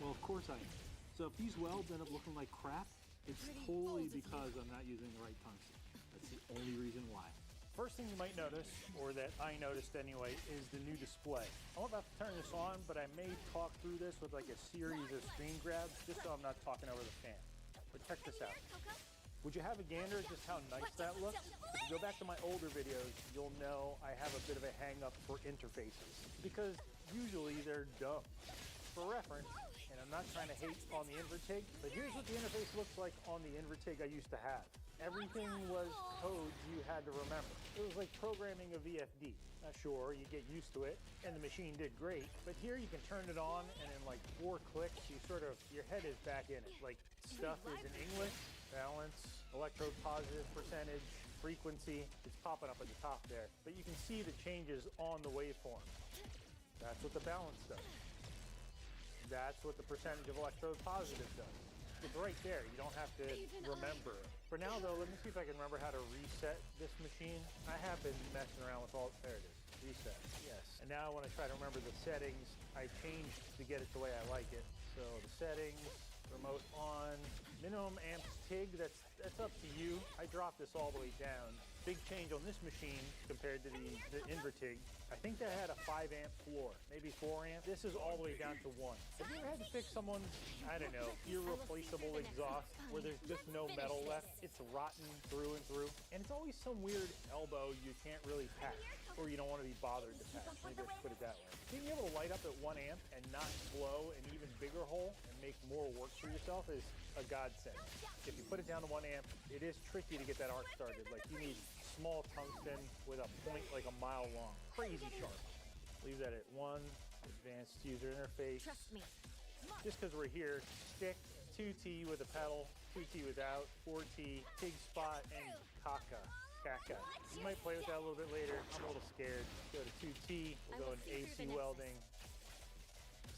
Well, of course I am. So if these welds end up looking like crap, it's totally because I'm not using the right tungsten. That's the only reason why. First thing you might notice, or that I noticed anyway, is the new display. I'm about to turn this on, but I may talk through this with like a series of screen grabs, just so I'm not talking over the fan. But check this out. Would you have a gander at just how nice that looks? If you go back to my older videos, you'll know I have a bit of a hang-up for interfaces, because usually they're dumb. For reference, and I'm not trying to hate on the Invertig, but here's what the interface looks like on the Invertig I used to have. Everything was codes you had to remember. It was like programming a VFD. Now sure, you get used to it, and the machine did great, but here you can turn it on, and in like 4 clicks, your head is back in it. Like, stuff is in English, balance, electrode positive percentage, frequency, it's popping up at the top there. But you can see the changes on the waveform. That's what the balance does. That's what the percentage of electrode positive does. It's right there. You don't have to remember it. For now, though, let me see if I can remember how to reset this machine. I have been messing around with all... There it is. Reset. Yes. And now when I try to remember the settings, I changed to get it the way I like it. So the settings, remote on, minimum amps TIG, that's up to you. I dropped this all the way down. Big change on this machine compared to the Invertig. I think that had a 5 amp floor, maybe 4 amp. This is all the way down to 1. Have you ever had to fix someone's, I don't know, irreplaceable exhaust where there's just no metal left? It's rotten through and through. And it's always some weird elbow you can't really patch, or you don't want to be bothered to patch. Maybe I should put it that way. Being able to light up at 1 amp and not blow an even bigger hole and make more work for yourself is a godsend. If you put it down to 1 amp, it is tricky to get that arc started. Like, you need small tungsten with a point like a mile long. Crazy sharp. Leave that at 1. Advanced user interface. Trust me. Just because we're here, stick, 2T with a pedal, 2T without, 4T, TIG spot, and Kaka. You might play with that a little bit later. I'm a little scared. Go to 2T. We'll go in AC welding.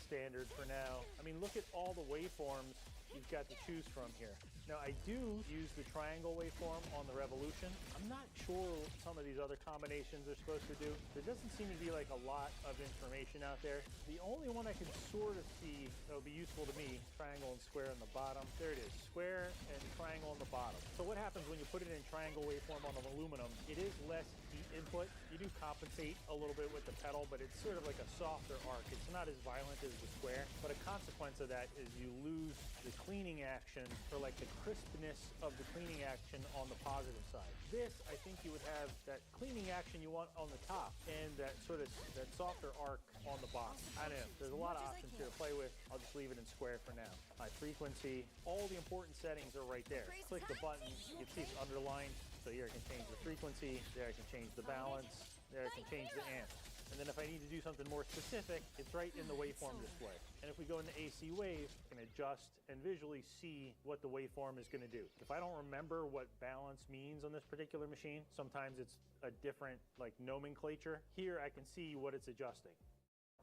Standard for now. I mean, look at all the waveforms you've got to choose from here. Now, I do use the triangle waveform on the Revolution. I'm not sure what some of these other combinations are supposed to do. There doesn't seem to be like a lot of information out there. The only one I can sort of see that would be useful to me, triangle and square on the bottom. There it is, square and triangle on the bottom. So what happens when you put it in triangle waveform on the aluminum, it is less heat input. You do compensate a little bit with the pedal, but it's sort of like a softer arc. It's not as violent as the square, but a consequence of that is you lose the cleaning action, or like the crispness of the cleaning action on the positive side. This, I think you would have that cleaning action you want on the top and that sort of that softer arc on the bottom. I don't know. There's a lot of options here to play with. I'll just leave it in square for now. High frequency, all the important settings are right there. Click the button, you see it's underlined. So here I can change the frequency, there I can change the balance, there I can change the amp. And then if I need to do something more specific, it's right in the waveform display. And if we go into AC wave, I can adjust and visually see what the waveform is going to do. If I don't remember what balance means on this particular machine, sometimes it's a different like nomenclature. Here I can see what it's adjusting.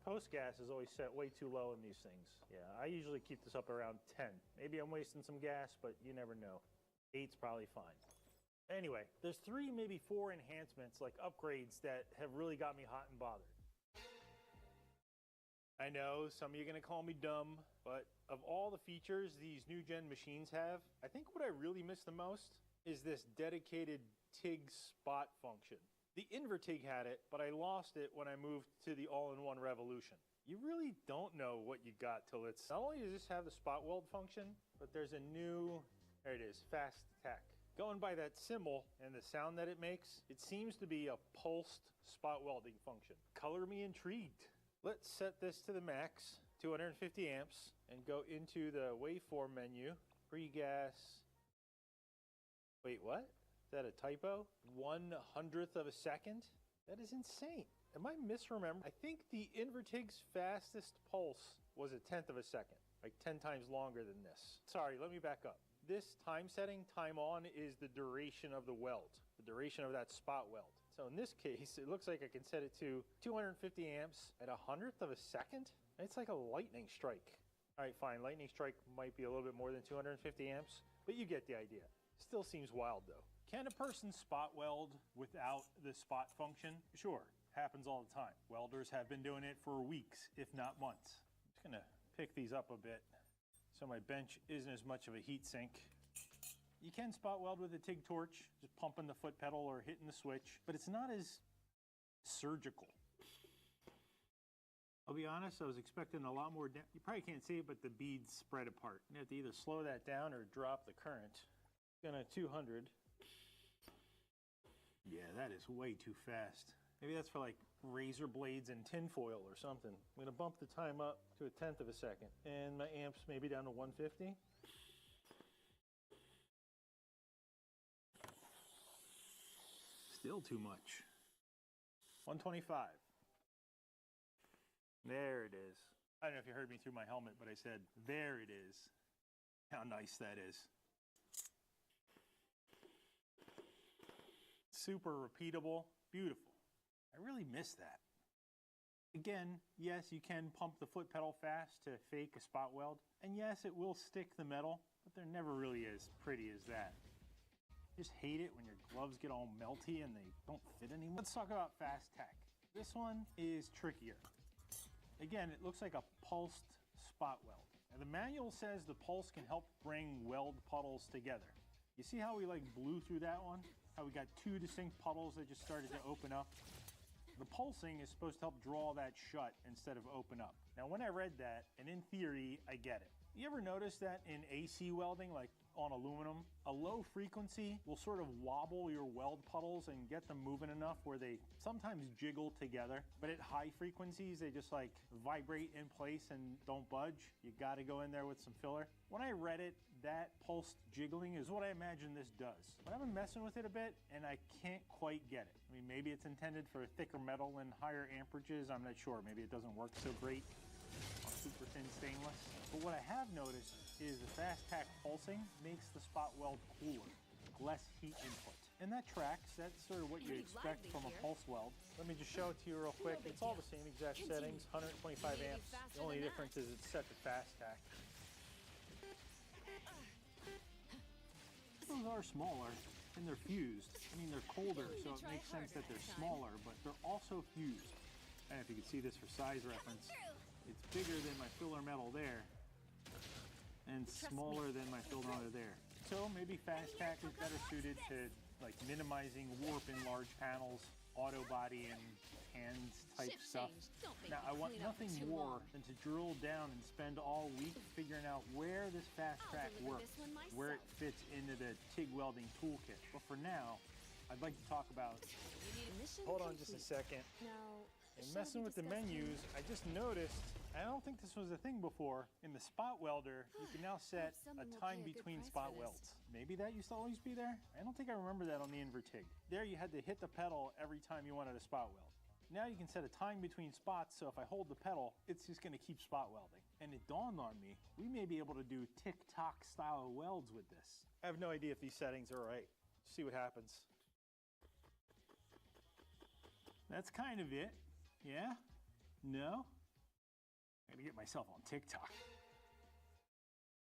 Post gas is always set way too low in these things. Yeah, I usually keep this up around 10. Maybe I'm wasting some gas, but you never know. 8's probably fine. Anyway, there's 3, maybe 4 enhancements, like upgrades, that have really got me hot and bothered. I know some of you are going to call me dumb, but of all the features these new gen machines have, I think what I really miss the most is this dedicated TIG spot function. The Invertig had it, but I lost it when I moved to the all-in-one Revolution. You really don't know what you got till it's... Not only does this have the spot weld function, but there's a new... There it is, Fast Tack. Going by that symbol and the sound that it makes, it seems to be a pulsed spot welding function. Color me intrigued. Let's set this to the max, 250 amps, and go into the waveform menu. Pre-gas. Wait, what? Is that a typo? 1/100th of a second? That is insane. Am I misremembering? I think the Invertig's fastest pulse was 1/10 of a second, like 10 times longer than this. Sorry, let me back up. This time setting, time on, is the duration of the weld, the duration of that spot weld. So in this case, it looks like I can set it to 250 amps at 1/100th of a second. It's like a lightning strike. All right, fine, lightning strike might be a little bit more than 250 amps, but you get the idea. Still seems wild though. Can a person spot weld without the spot function? Sure, happens all the time. Welders have been doing it for weeks, if not months. I'm just gonna pick these up a bit so my bench isn't as much of a heat sink. You can spot weld with a TIG torch, just pumping the foot pedal or hitting the switch, but it's not as surgical. I'll be honest, I was expecting a lot more, you probably can't see it, but the beads spread apart. You have to either slow that down or drop the current. Gonna 200. Yeah, that is way too fast. Maybe that's for like razor blades and tinfoil or something. I'm gonna bump the time up to 1/10 of a second, and my amps maybe down to 150. Still too much. 125. There it is. I don't know if you heard me through my helmet, but I said, there it is. How nice that is. Super repeatable, beautiful. I really miss that. Again, yes, you can pump the foot pedal fast to fake a spot weld, and yes, it will stick the metal, but they're never really as pretty as that. Just hate it when your gloves get all melty and they don't fit anymore. Let's talk about Fast Tack. This one is trickier. Again, it looks like a pulsed spot weld. Now, the manual says the pulse can help bring weld puddles together. You see how we like blew through that one? How we got two distinct puddles that just started to open up? The pulsing is supposed to help draw that shut instead of open up. Now, when I read that, and in theory, I get it. You ever notice that in AC welding, like on aluminum, a low frequency will sort of wobble your weld puddles and get them moving enough where they sometimes jiggle together, but at high frequencies, they just like vibrate in place and don't budge. You gotta go in there with some filler. When I read it, that pulsed jiggling is what I imagine this does. But I've been messing with it a bit and I can't quite get it. I mean, maybe it's intended for thicker metal and higher amperages. I'm not sure. Maybe it doesn't work so great on super thin stainless. But what I have noticed is the Fast Tack pulsing makes the spot weld cooler, less heat input. And that tracks, that's sort of what you expect from a pulse weld. Let me just show it to you real quick. It's all the same exact settings, 125 amps. The only difference is it's set to Fast Tack. Those are smaller and they're fused. I mean, they're colder, so it makes sense that they're smaller, but they're also fused. I don't know if you can see this for size reference. It's bigger than my filler metal there and smaller than my filler metal there. So maybe Fast Tack is better suited to like minimizing warp in large panels, auto body and hands type stuff. Now I want nothing more than to drill down and spend all week figuring out where this Fast Tack works, where it fits into the TIG welding toolkit. But for now, I'd like to talk about, hold on just a second. And messing with the menus, I just noticed, I don't think this was a thing before, in the spot welder, you can now set a time between spot welds. Maybe that used to always be there? I don't think I remember that on the Invertig. There you had to hit the pedal every time you wanted a spot weld. Now you can set a time between spots, so if I hold the pedal, it's just gonna keep spot welding. And it dawned on me, we may be able to do tick-tock style welds with this. I have no idea if these settings are right. See what happens. That's kind of it. Yeah? No? I gotta get myself on TikTok.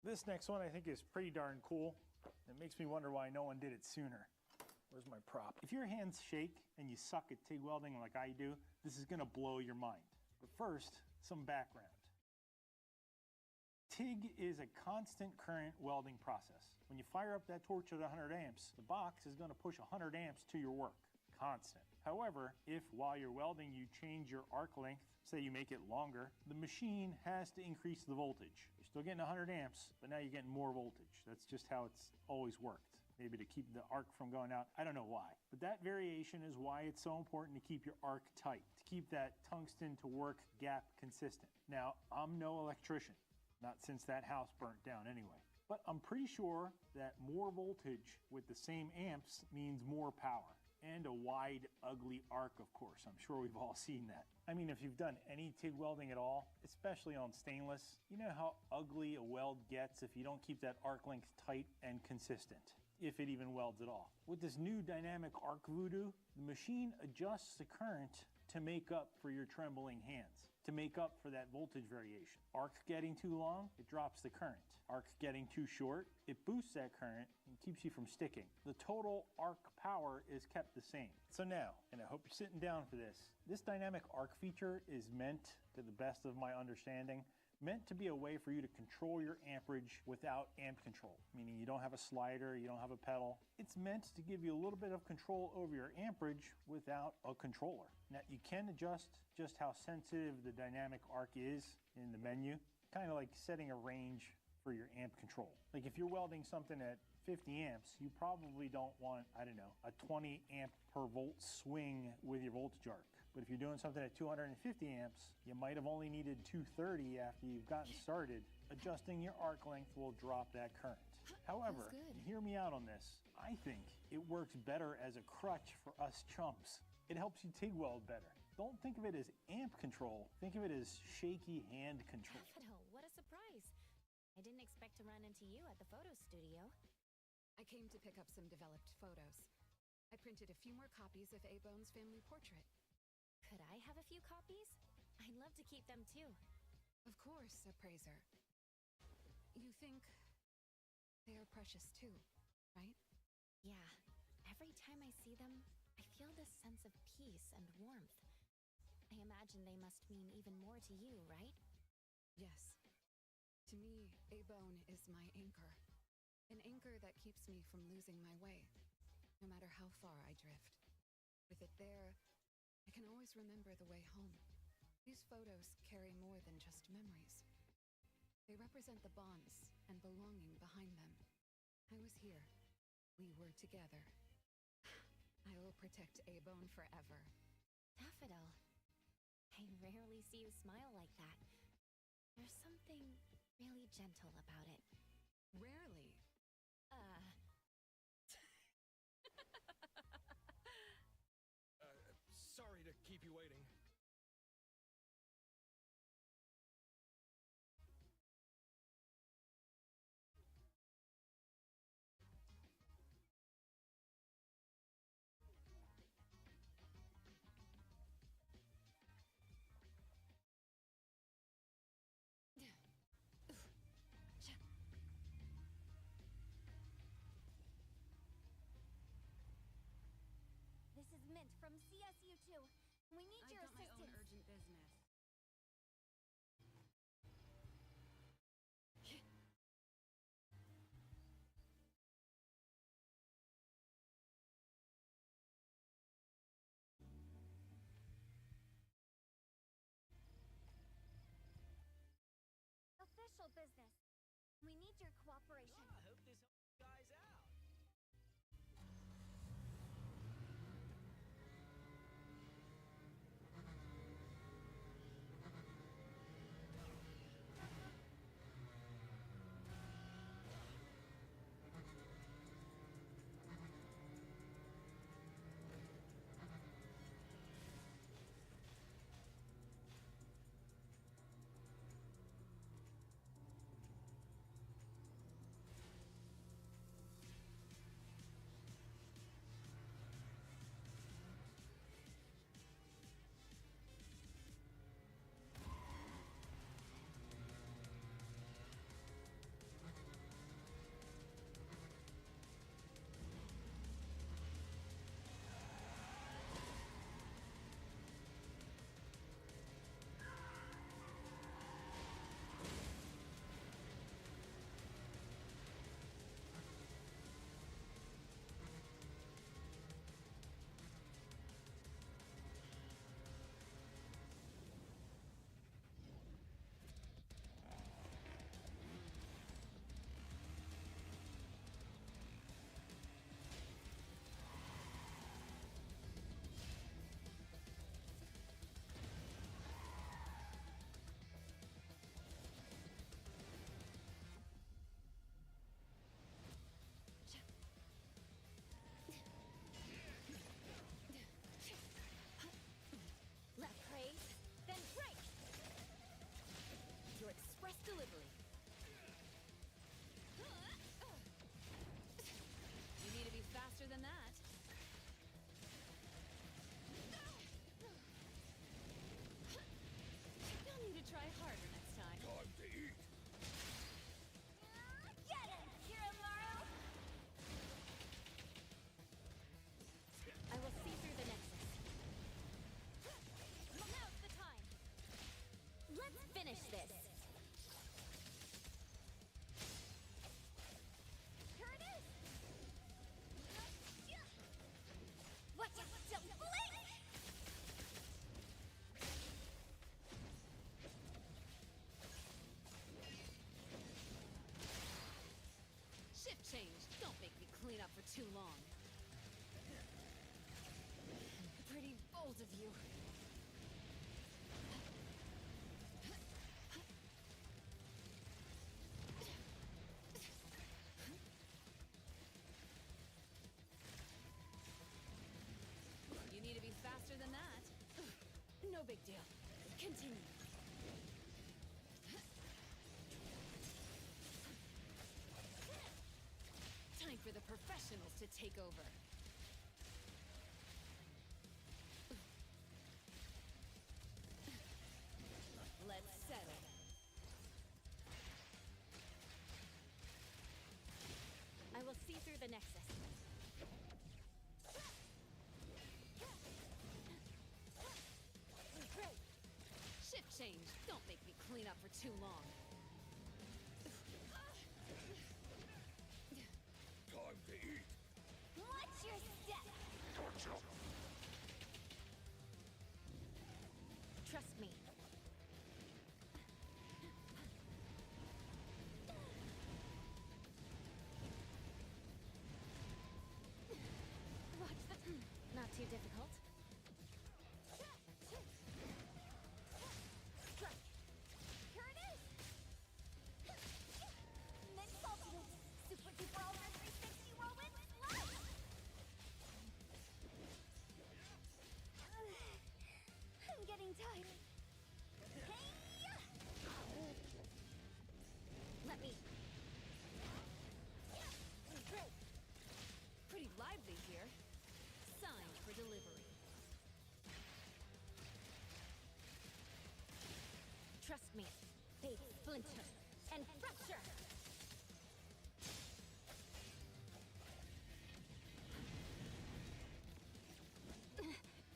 This next one I think is pretty darn cool. It makes me wonder why no one did it sooner. Where's my prop? If your hands shake and you suck at TIG welding like I do, this is gonna blow your mind. But first, Some background. TIG is a constant current welding process. When you fire up that torch at 100 amps, the box is going to push 100 amps to your work. Constant. However, if while you're welding you change your arc length, say you make it longer, the machine has to increase the voltage. You're still getting 100 amps, but now you're getting more voltage. That's just how it's always worked. Maybe to keep the arc from going out. I don't know why. But that variation is why it's so important to keep your arc tight, to keep that tungsten to work gap consistent. Now, I'm no electrician, not since that house burnt down anyway. But I'm pretty sure that more voltage with the same amps means more power. And a wide, ugly arc, of course. I'm sure we've all seen that. I mean, if you've done any TIG welding at all, especially on stainless, you know how ugly a weld gets if you don't keep that arc length tight and consistent, if it even welds at all. With this new dynamic arc voodoo, the machine adjusts the current to make up for your trembling hands, to make up for that voltage variation. Arc getting too long, it drops the current. Arc getting too short, it boosts that current and keeps you from sticking. The total arc power is kept the same. So now, and I hope you're sitting down for this dynamic arc feature is meant, to the best of my understanding, meant to be a way for you to control your amperage without amp control, meaning you don't have a slider, you don't have a pedal. It's meant to give you a little bit of control over your amperage without a controller. Now you can adjust just how sensitive the dynamic arc is in the menu, kind of like setting a range for your amp control. Like if you're welding something at 50 amps, you probably don't want, I don't know, a 20 amp per volt swing with your voltage arc. But if you're doing something at 250 amps, you might have only needed 230 after you've gotten started. Adjusting your arc length will drop that current. However, hear me out on this. I think it works better as a crutch for us chumps. It helps you TIG weld better. Don't think of it as amp control. Think of it as shaky hand control. Daffodil, what a surprise. I didn't expect to run into you at the photo studio. I came to pick up some developed photos. I printed a few more copies of A-Bone's family portrait. Could I have a few copies? I'd love to keep them too. Of course, Appraiser. You think they are precious too, right? Yeah. Every time I see them, I feel this sense of peace and warmth. I imagine they must mean even more to you, right? Yes. To me, A-Bone is my anchor. An anchor that keeps me from losing my way, no matter how far I drift. With it there, I can always remember the way home. These photos carry more than just memories. They represent the bonds and belonging behind them. I was here. We were together. I will protect A-Bone forever. Daffodil, I rarely see you smile like that. There's something really gentle about it. Rarely. Sorry to keep you waiting. This is Mint from CSU2. We need your I've got my own assistance. urgent business. Official business. We need your cooperation. I hope this helps you guys out. too long. Pretty bold of you. You need to be faster than that. No big deal. Continue. Time for the professionals to take over. Let's settle. I will see through the Nexus. Shift change. Don't make me clean up for too long. Time to eat. Watch your step! Trust me. Watch the... Not too difficult. Strike! Here it is! Mix ultimate! Super duper ultra 360 whirlwind slash! I'm getting tired. Hey-ya! Let me. Great. Pretty lively here. Signed for delivery. Trust me. They splinter and fracture.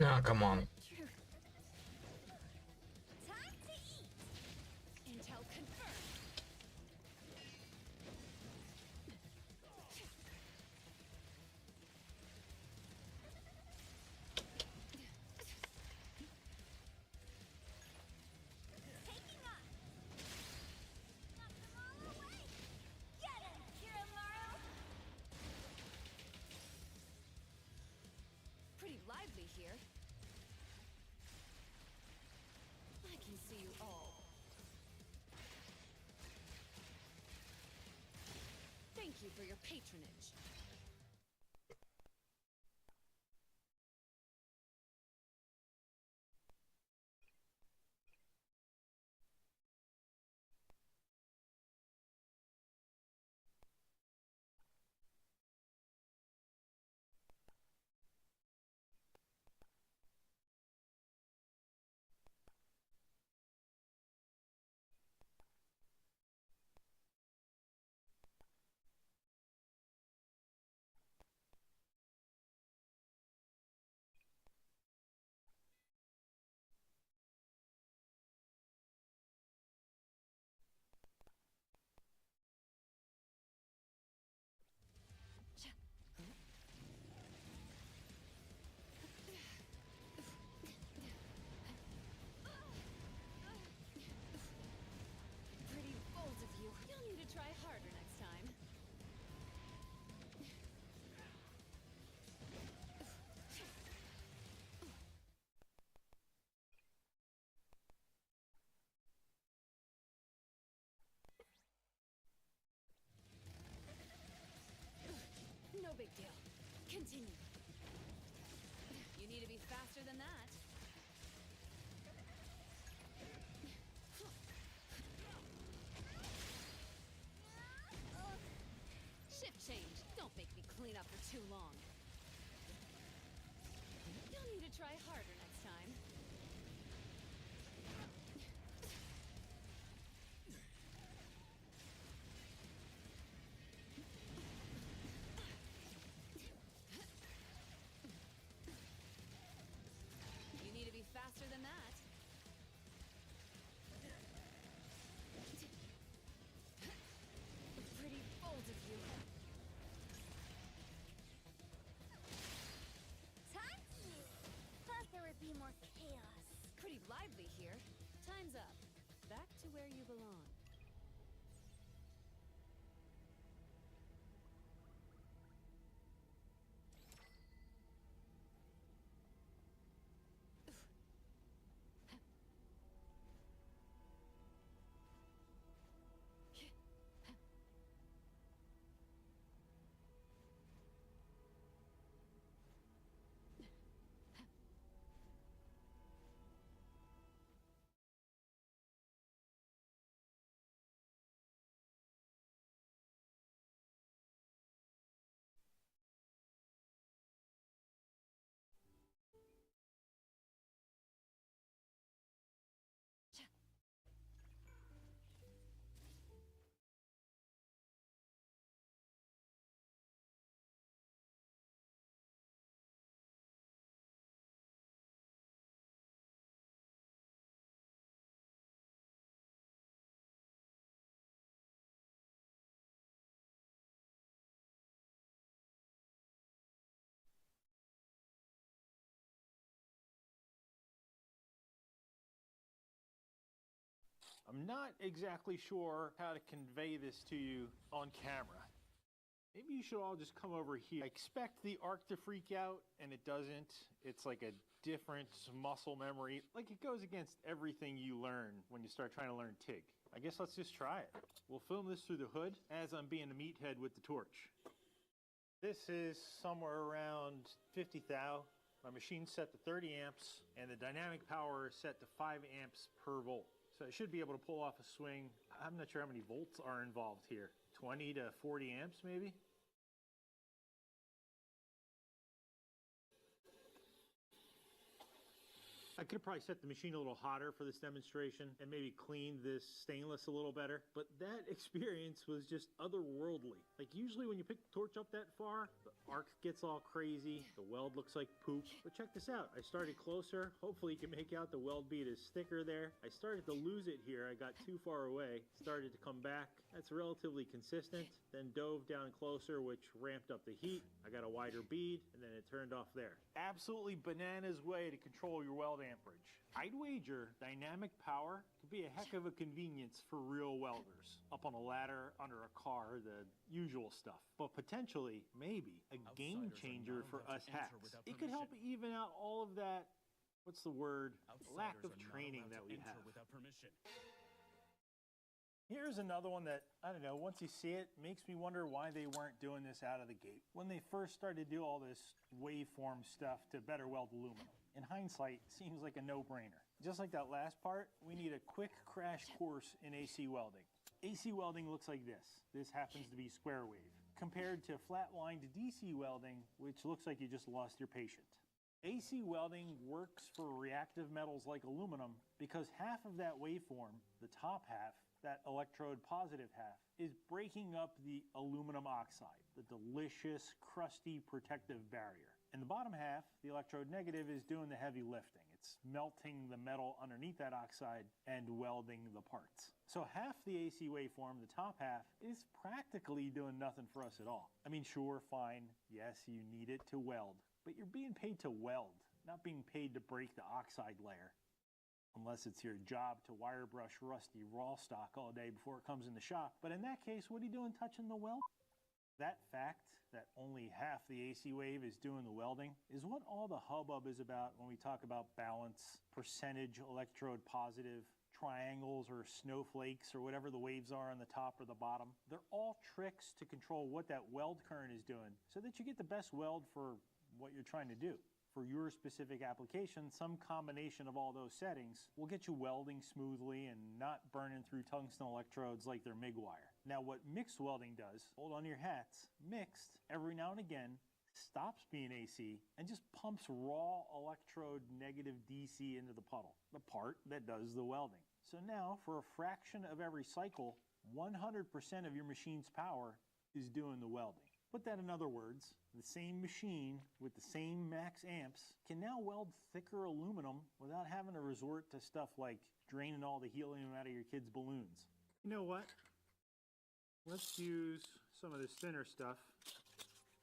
Ah, come on. Truth. Time to eat. Intel confirmed. Taking off. Knock them all away. Get him, Kiramaru. Pretty lively here. I can see you all. Thank you for your patronage. Pretty bold of you. You'll need to try harder next time. No big deal. Continue. You need to be faster than that. Shift change. Don't make me clean up for too long. You'll need to try harder next time. You need to be faster than that. Pretty bold of you. Time to eat. Thought there would be more chaos. Pretty lively here. Time's up. Back to where you belong. I'm not exactly sure how to convey this to you on camera. Maybe you should all just come over here. I expect the arc to freak out, and it doesn't. It's like a different muscle memory. Like it goes against everything you learn when you start trying to learn TIG. I guess let's just try it. We'll film this through the hood as I'm being a meathead with the torch. This is somewhere around 50 thou. My machine's set to 30 amps, and the dynamic power is set to 5 amps per volt. So I should be able to pull off a swing. I'm not sure how many volts are involved here. 20 to 40 amps maybe? I could have probably set the machine a little hotter for this demonstration and maybe cleaned this stainless a little better, but that experience was just otherworldly. Like usually when you pick the torch up that far, the arc gets all crazy, the weld looks like poop. But check this out, I started closer, hopefully you can make out the weld bead is thicker there. I started to lose it here, I got too far away, started to come back. That's relatively consistent, then dove down closer, which ramped up the heat. I got a wider bead, and then it turned off there. Absolutely bananas way to control your weld amperage. I'd wager dynamic power could be a heck of a convenience for real welders. Up on a ladder, under a car, the usual stuff. But potentially, maybe, a game changer for us hacks. It could help even out all of that, what's the word, lack of training that we have. Here's another one that, I don't know, once you see it, makes me wonder why they weren't doing this out of the gate. When they first started to do all this waveform stuff to better weld aluminum. In hindsight, seems like a no-brainer. Just like that last part, we need a quick crash course in AC welding. AC welding looks like this. This happens to be square wave. Compared to flat-lined DC welding, which looks like you just lost your patient. AC welding works for reactive metals like aluminum because half of that waveform, the top half, that electrode positive half, is breaking up the aluminum oxide, the delicious, crusty protective barrier. And the bottom half, the electrode negative, is doing the heavy lifting. It's melting the metal underneath that oxide and welding the parts. So half the AC waveform, the top half, is practically doing nothing for us at all. I mean, sure, fine, yes, you need it to weld, but you're being paid to weld, not being paid to break the oxide layer. Unless it's your job to wire brush rusty raw stock all day before it comes in the shop. But in that case, what are you doing touching the weld? That fact that only half the AC wave is doing the welding is what all the hubbub is about when we talk about balance, percentage electrode positive, triangles or snowflakes or whatever the waves are on the top or the bottom. They're all tricks to control what that weld current is doing so that you get the best weld for what you're trying to do. For your specific application, some combination of all those settings will get you welding smoothly and not burning through tungsten electrodes like they're MIG wire. Now what mixed welding does, hold on to your hats, mixed every now and again stops being AC and just pumps raw electrode negative DC into the puddle, the part that does the welding. So now for a fraction of every cycle, 100% of your machine's power is doing the welding. Put that in other words, the same machine with the same max amps can now weld thicker aluminum without having to resort to stuff like draining all the helium out of your kids' balloons. You know what? Let's use some of this thinner stuff.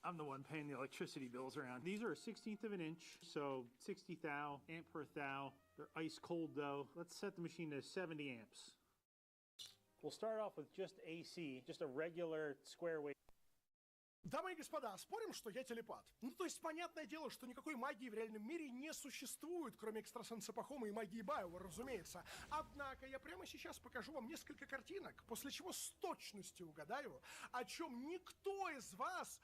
I'm the one paying the electricity bills around. These are a 1/16 of an inch, so 60 thou, amp per thou. They're ice cold though. Let's set the machine to 70 amps. We'll start off with just AC, just a regular square wave. Дамы и господа, спорим, что я телепат? Ну, то есть, понятное дело, что никакой магии в реальном мире не существует, кроме экстрасенса Пахома и магии Байова, разумеется. Однако я прямо сейчас покажу вам несколько картинок, после чего с точностью угадаю, о чем никто из вас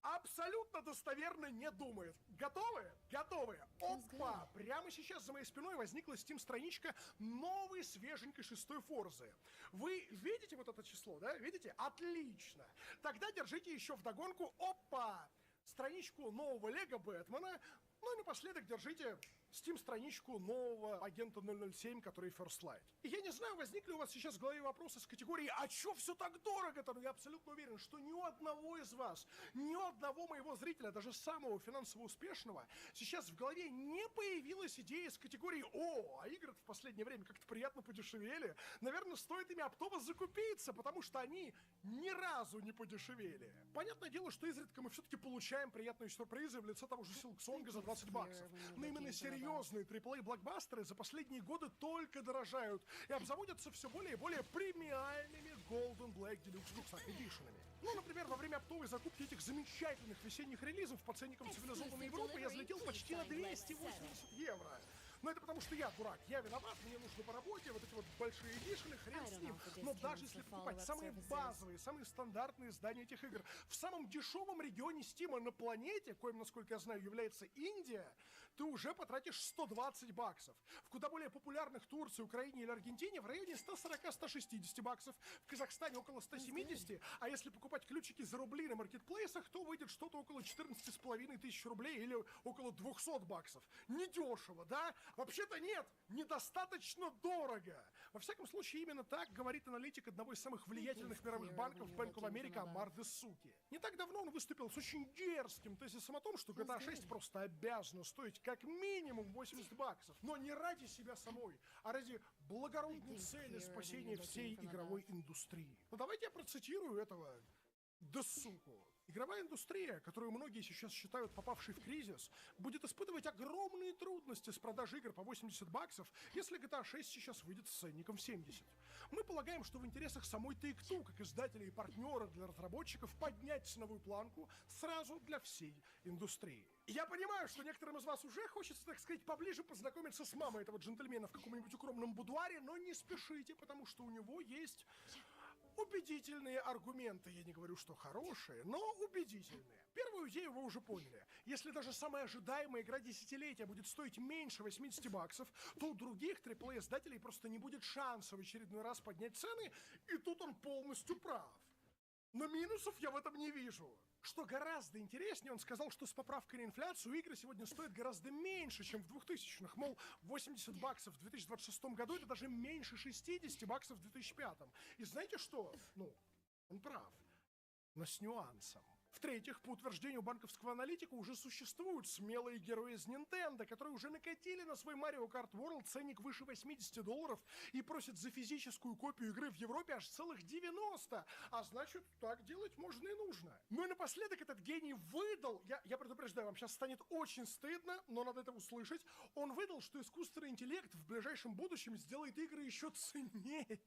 абсолютно достоверно не думает. Готовы? Готовы. Опа! Прямо сейчас за моей спиной возникла Steam-страничка новой свеженькой 6-й Форзы. Вы видите вот это число, да? Видите? Отлично. Тогда держите еще вдогонку. Опа! Страничку нового Лего Бэтмена. Ну и напоследок держите Steam-страничку нового агента 007, который First Light. И я не знаю, возникли у вас сейчас в голове вопросы с категории «А чё все так дорого-то?» Но я абсолютно уверен, что ни у одного из вас, ни у одного моего зрителя, даже самого финансово успешного, сейчас в голове не появилась идея с категории «О, а игры в последнее время как-то приятно подешевели. Наверное, стоит ими оптово закупиться, потому что они ни разу не подешевели». Понятное дело, что изредка мы все-таки получаем приятные сюрпризы в лице того же Silksong за $20. Но именно серьезно серьезные AAA-блокбастеры за последние годы только дорожают и обзаводятся все более и более премиальными Golden Black Deluxe Rucksack Edition'ами. Ну, например, во время оптовой закупки этих замечательных весенних релизов по ценникам цивилизованной Европы я залетел почти на 280 евро. Но это потому, что я дурак, я виноват, мне нужно по работе, вот эти вот большие эдишены, хрен с ним. Но даже если покупать самые базовые, самые стандартные издания этих игр в самом дешевом регионе Стима на планете, коим, насколько я знаю, является Индия, ты уже потратишь 120 баксов. В куда более популярных Турции, Украине или Аргентине в районе 140-160 баксов, в Казахстане около 170, а если покупать ключики за рубли на маркетплейсах, то выйдет что-то около 14,5 тысяч рублей или около 200 баксов. Недешево, да? Вообще-то нет, недостаточно дорого. Во всяком случае, именно так говорит аналитик одного из самых влиятельных мировых банков Bank of America Амар Десуки. Не так давно он выступил с очень дерзким тезисом о том, что GTA 6 просто обязана стоить как минимум 80 баксов. Но не ради себя самой, а ради благородной цели спасения всей игровой индустрии. Ну давайте я процитирую этого Десуку. Игровая индустрия, которую многие сейчас считают попавшей в кризис, будет испытывать огромные трудности с продажей игр по 80 баксов, если GTA 6 сейчас выйдет с ценником в 70. Мы полагаем, что в интересах самой Take-Two, как издателя и партнера для разработчиков, поднять ценовую планку сразу для всей индустрии. Я понимаю, что некоторым из вас уже хочется, так сказать, поближе познакомиться с мамой этого джентльмена в каком-нибудь укромном будуаре, но не спешите, потому что у него есть убедительные аргументы. Я не говорю, что хорошие, но убедительные. Первую идею вы уже поняли. Если даже самая ожидаемая игра десятилетия будет стоить меньше 80 баксов, то у других AAA-издателей просто не будет шанса в очередной раз поднять цены, и тут он полностью прав. Но минусов я в этом не вижу. Что гораздо интереснее, он сказал, что с поправкой на инфляцию игры сегодня стоят гораздо меньше, чем в 2000-х. Мол, 80 баксов в 2026 году — это даже меньше 60 баксов в 2005. И знаете что? Ну, он прав. Но с нюансом. В-третьих, по утверждению банковского аналитика, уже существуют смелые герои из Nintendo, которые уже накатили на свой Mario Kart World ценник выше 80 долларов и просят за физическую копию игры в Европе аж целых 90. А значит, так делать можно и нужно. Ну и напоследок этот гений выдал, я предупреждаю, вам сейчас станет очень стыдно, но надо это услышать, он выдал, что искусственный интеллект в ближайшем будущем сделает игры еще ценнее.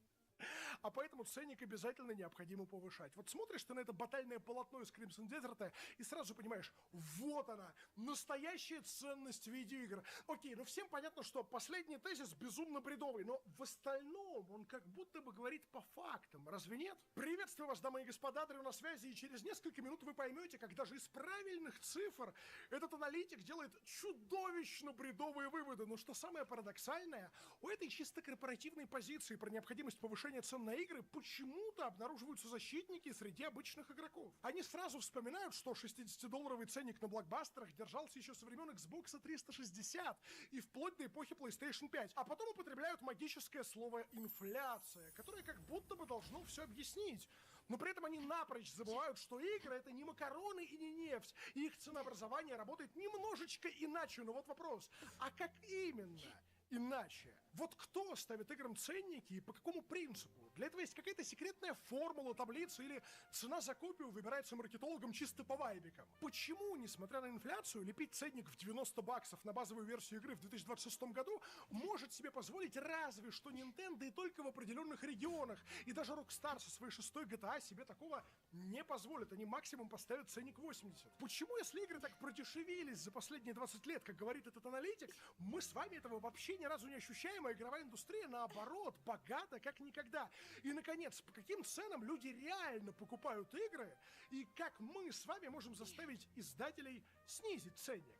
А поэтому ценник обязательно необходимо повышать. Вот смотришь ты на это батальное полотно из Crimson Desert и сразу понимаешь, вот она, настоящая ценность видеоигр. Окей, ну всем понятно, что последний тезис безумно бредовый, но в остальном он как будто бы говорит по фактам, разве нет? Приветствую вас, дамы и господа, Дрю на связи, и через несколько минут вы поймете, как даже из правильных цифр этот аналитик делает чудовищно бредовые выводы. Но что самое парадоксальное, у этой чисто корпоративной позиции про необходимость повышения цен на игры почему-то обнаруживаются защитники среди обычных игроков. Они сразу вспоминают, что 60-долларовый ценник на блокбастерах держался еще со времен Xbox 360 и вплоть до эпохи PlayStation 5, а потом употребляют магическое слово «инфляция», которое как будто бы должно все объяснить. Но при этом они напрочь забывают, что игры — это не макароны и не нефть, и их ценообразование работает немножечко иначе. Но вот вопрос, а как именно иначе? Вот кто ставит играм ценники и по какому принципу? Для этого есть какая-то секретная формула, таблица или цена за копию выбирается маркетологом чисто по вайбикам? Почему, несмотря на инфляцию, лепить ценник в 90 баксов на базовую версию игры в 2026 году может себе позволить разве что Nintendo и только в определенных регионах? И даже Rockstar со своей 6-й GTA себе такого не позволит. Они максимум поставят ценник 80. Почему, если игры так продешевились за последние 20 лет, как говорит этот аналитик, мы с вами этого вообще ни разу не ощущаем, а игровая индустрия, наоборот, богата как никогда? И, наконец, по каким ценам люди реально покупают игры, и как мы с вами можем заставить издателей снизить ценник?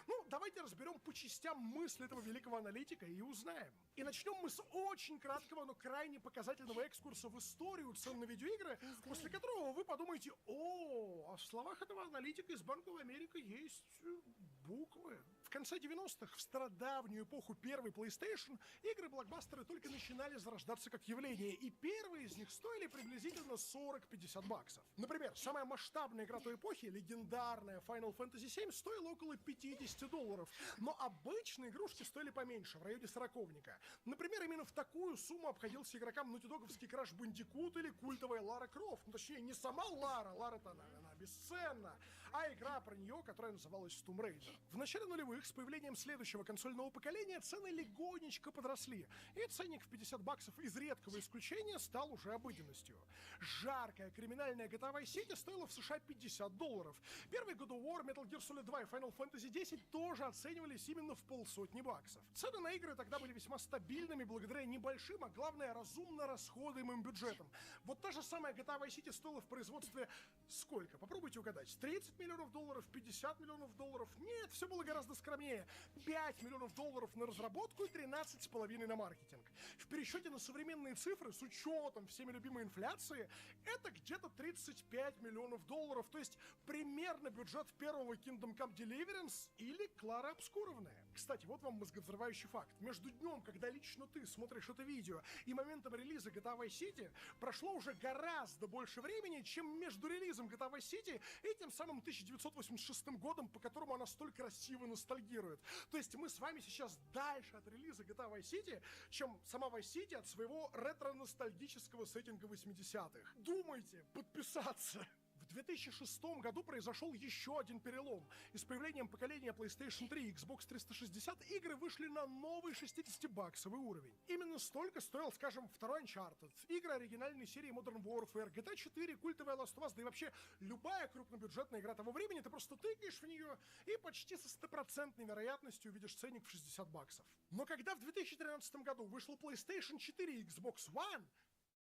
Ну, давайте разберем по частям мысли этого великого аналитика и узнаем. И начнем мы с очень краткого, но крайне показательного экскурса в историю цен на видеоигры, после которого вы подумаете: о, а в словах этого аналитика из Банка Америка есть буквы. В конце 90-х, в стародавнюю эпоху первой PlayStation, игры-блокбастеры только начинали зарождаться как явление, и первые из них стоили приблизительно 40-50 баксов. Например, самая масштабная игра той эпохи, легендарная Final Fantasy VII, стоила около 50 долларов, но обычные игрушки стоили поменьше, в районе 40-ника. Например, именно в такую сумму обходился игрокам Naughty-Dog'овский Crash Bandicoot или культовая Лара Крофт. Ну, точнее, не сама Лара, Лара-то она бесценна, а игра про нее, которая называлась Tomb Raider. В начале нулевых с появлением следующего консольного поколения цены легонечко подросли, и ценник в 50 баксов из редкого исключения стал уже обыденностью. Жаркая криминальная GTA Vice City стоила в США $50. Первый God of War, Metal Gear Solid 2 и Final Fantasy X тоже оценивались именно в полсотни баксов. Цены на игры тогда были весьма стабильными благодаря небольшим, а главное разумно расходуемым бюджетам. Вот та же самая GTA Vice City стоила в производстве сколько? Попробуйте угадать. 30 миллионов долларов, 50 миллионов долларов? Нет, все было гораздо скромнее. 5 миллионов долларов на разработку и 13,5 на маркетинг. В пересчете на современные цифры, с учетом всеми любимой инфляции, это где-то 35 миллионов долларов, то есть примерно бюджет первого Kingdom Come Deliverance или Клара Обскуровная. Кстати, вот вам мозговзрывающий факт. Между днем, когда лично ты смотришь это видео, и моментом релиза GTA Vice City прошло уже гораздо больше времени, чем между релизом GTA Vice City и тем самым 1986 годом, по которому она столь красиво ностальгирует. То есть мы с вами сейчас дальше от релиза GTA Vice City, чем сама Vice City от своего ретро-ностальгического сеттинга 80-х. Думайте, подписаться! В 2006 году произошел еще один перелом. И с появлением поколения PlayStation 3 и Xbox 360 игры вышли на новый 60-баксовый уровень. Именно столько стоил, скажем, второй Uncharted, игры оригинальной серии Modern Warfare, GTA 4, культовая Last of Us, да и вообще любая крупнобюджетная игра того времени, ты просто тыкаешь в нее и почти со 100% вероятностью увидишь ценник в 60 баксов. Но когда в 2013 году вышел PlayStation 4 и Xbox One,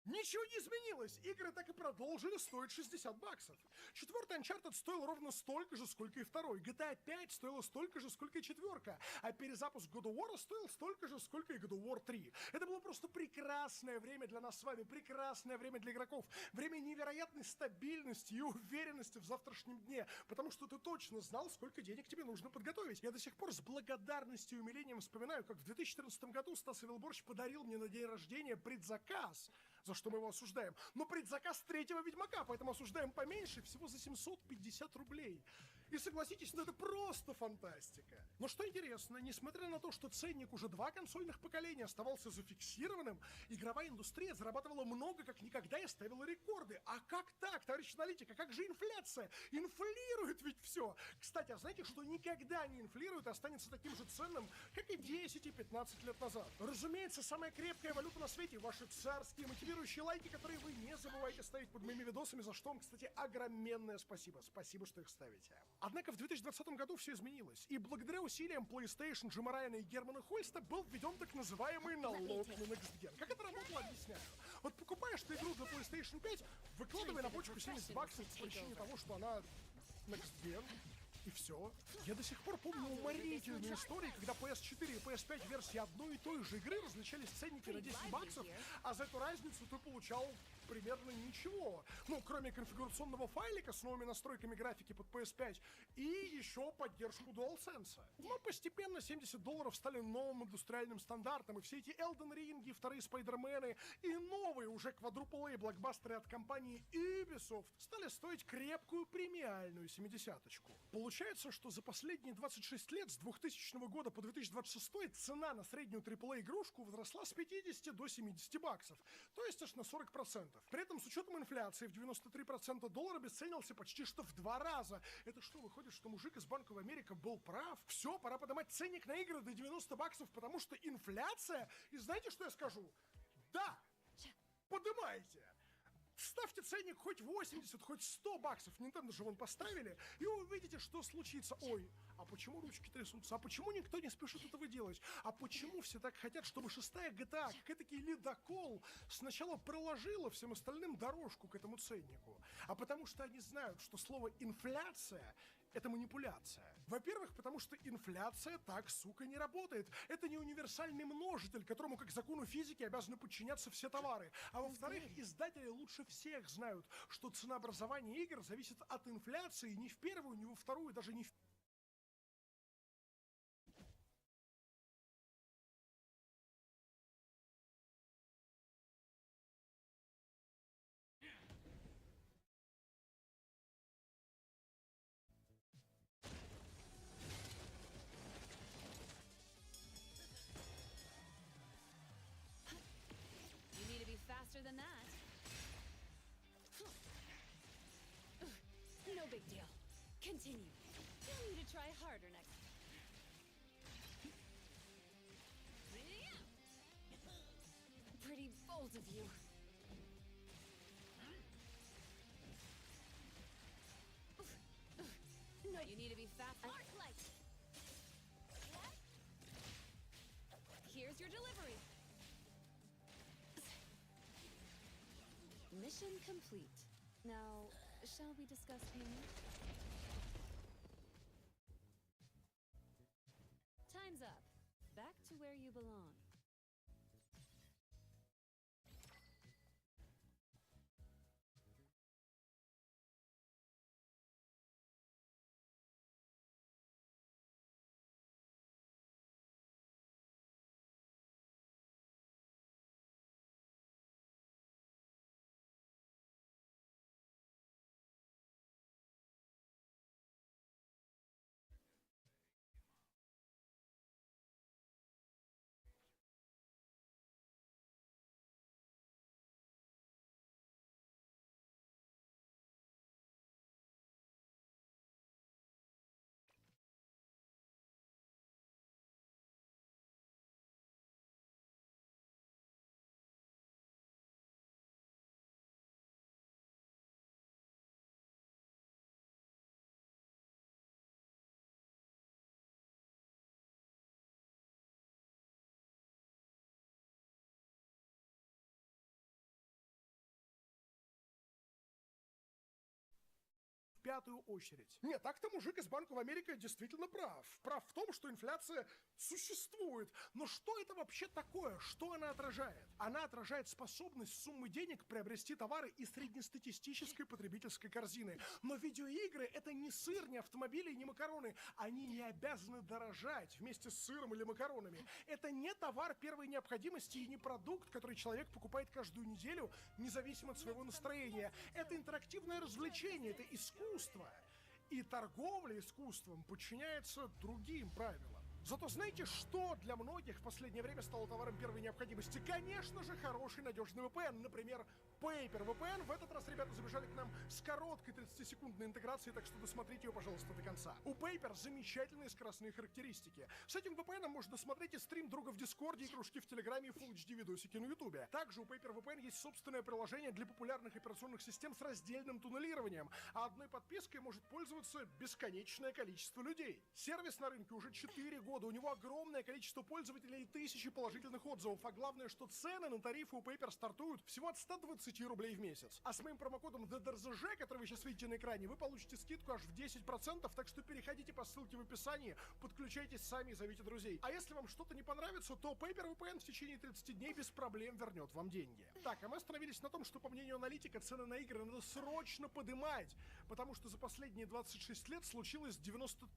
ничего не изменилось, игры так и продолжили стоить 60 баксов. Четвертый Uncharted стоил ровно столько же, сколько и второй. GTA 5 стоила столько же, сколько и четверка. А перезапуск God of War стоил столько же, сколько и God of War 3. Это было просто прекрасное время для нас с вами, прекрасное время для игроков. Время невероятной стабильности и уверенности в завтрашнем дне, потому что ты точно знал, сколько денег тебе нужно подготовить. Я до сих пор с благодарностью и умилением вспоминаю, как в 2014 году Стас Вилборч подарил мне на день рождения предзаказ, за что мы его осуждаем. Но предзаказ третьего Ведьмака, поэтому осуждаем поменьше, всего за 750 рублей. И согласитесь, ну это просто фантастика. Но что интересно, несмотря на то, что ценник уже 2 консольных поколения оставался зафиксированным, игровая индустрия зарабатывала много как никогда и ставила рекорды. А как так, товарищ аналитик, а как же инфляция? Инфлирует ведь все. Кстати, а знаете, что никогда не инфлирует и останется таким же ценным, как и 10 и 15 лет назад? Разумеется, самая крепкая валюта на свете — ваши царские мотивирующие лайки, которые вы не забывайте ставить под моими видосами, за что вам, кстати, огроменное спасибо. Спасибо, что их ставите. Однако в 2020 году все изменилось, и благодаря усилиям PlayStation, Джима Райана и Германа Хольста был введен так называемый налог на Next Gen. Как это работало, объясняю. Вот покупаешь ты игру для PlayStation 5, выкладывай на бочку 70 баксов по причине того, что она Next Gen, и все. Я до сих пор помню уморительные истории, когда PS4 и PS5 версии одной и той же игры различались ценники на 10 баксов, а за эту разницу ты получал примерно ничего. Ну, кроме конфигурационного файлика с новыми настройками графики под PS5 и еще поддержку DualSense. Но постепенно $70 стали новым индустриальным стандартом, и все эти Elden Ring, вторые Спайдермены и новые уже квадрупл-A блокбастеры от компании Ubisoft стали стоить крепкую премиальную 70-очку. Получается, что за последние 26 лет, с 2000 года по 2026, цена на среднюю AAA-игрушку возросла с 50 до 70 баксов, то есть аж на 40%. При этом с учетом инфляции в 93% доллар обесценился почти что в 2 раза. Это что, выходит, что мужик из Банка в Америке был прав? Все, пора поднимать ценник на игры до 90 баксов, потому что инфляция? И знаете, что я скажу? Да! Поднимайте! Ставьте ценник хоть 80, хоть 100 баксов. Nintendo же вон поставили, и вы увидите, что случится. Ой, а почему ручки трясутся? А почему никто не спешит этого делать? А почему все так хотят, чтобы 6-я GTA, как этакий ледокол, сначала проложила всем остальным дорожку к этому ценнику? А потому что они знают, что слово «инфляция» — это манипуляция. Во-первых, потому что инфляция так, сука, не работает. Это не универсальный множитель, которому, как закону физики, обязаны подчиняться все товары. А во-вторых, издатели лучше всех знают, что ценообразование игр зависит от инфляции ни в первую, ни во вторую, даже не в... You need to be faster than that. No big deal. Continue. You'll need to try harder next. Pretty bold of you. No, you need to be fast. Arc light. Here's your delivery. Mission complete. Now, shall we discuss payment? Time's up. Back to where you belong. В пятую очередь. Нет, так-то мужик из Банка в Америке действительно прав. Прав в том, что инфляция существует. Но что это вообще такое? Что она отражает? Она отражает способность суммы денег приобрести товары из среднестатистической потребительской корзины. Но видеоигры — это не сыр, не автомобили, не макароны. Они не обязаны дорожать вместе с сыром или макаронами. Это не товар первой необходимости и не продукт, который человек покупает каждую неделю, независимо от своего настроения. Это интерактивное развлечение, это искусство. И торговля искусством подчиняется другим правилам. Зато знаете, что для многих в последнее время стало товаром первой необходимости? Конечно же, хороший надежный VPN. Например, Paper VPN. В этот раз ребята забежали к нам с короткой 30-секундной интеграцией, так что досмотрите ее, пожалуйста, до конца. У Paper замечательные скоростные характеристики. С этим VPN можно смотреть и стрим друга в Дискорде, и кружки в Телеграме, и Full HD видосики на Ютубе. Также у Paper VPN есть собственное приложение для популярных операционных систем с раздельным туннелированием, а одной подпиской может пользоваться бесконечное количество людей. Сервис на рынке уже 4 года. У него огромное количество пользователей и тысячи положительных отзывов. А главное, что цены на тарифы у Paper стартуют всего от 120 рублей в месяц. А с моим промокодом DDRZG, который вы сейчас видите на экране, вы получите скидку аж в 10%, так что переходите по ссылке в описании, подключайтесь сами и зовите друзей. А если вам что-то не понравится, то Paper VPN в течение 30 дней без проблем вернет вам деньги. Так, а мы остановились на том, что, по мнению аналитика, цены на игры надо срочно подымать, потому что за последние 26 лет случилось 90...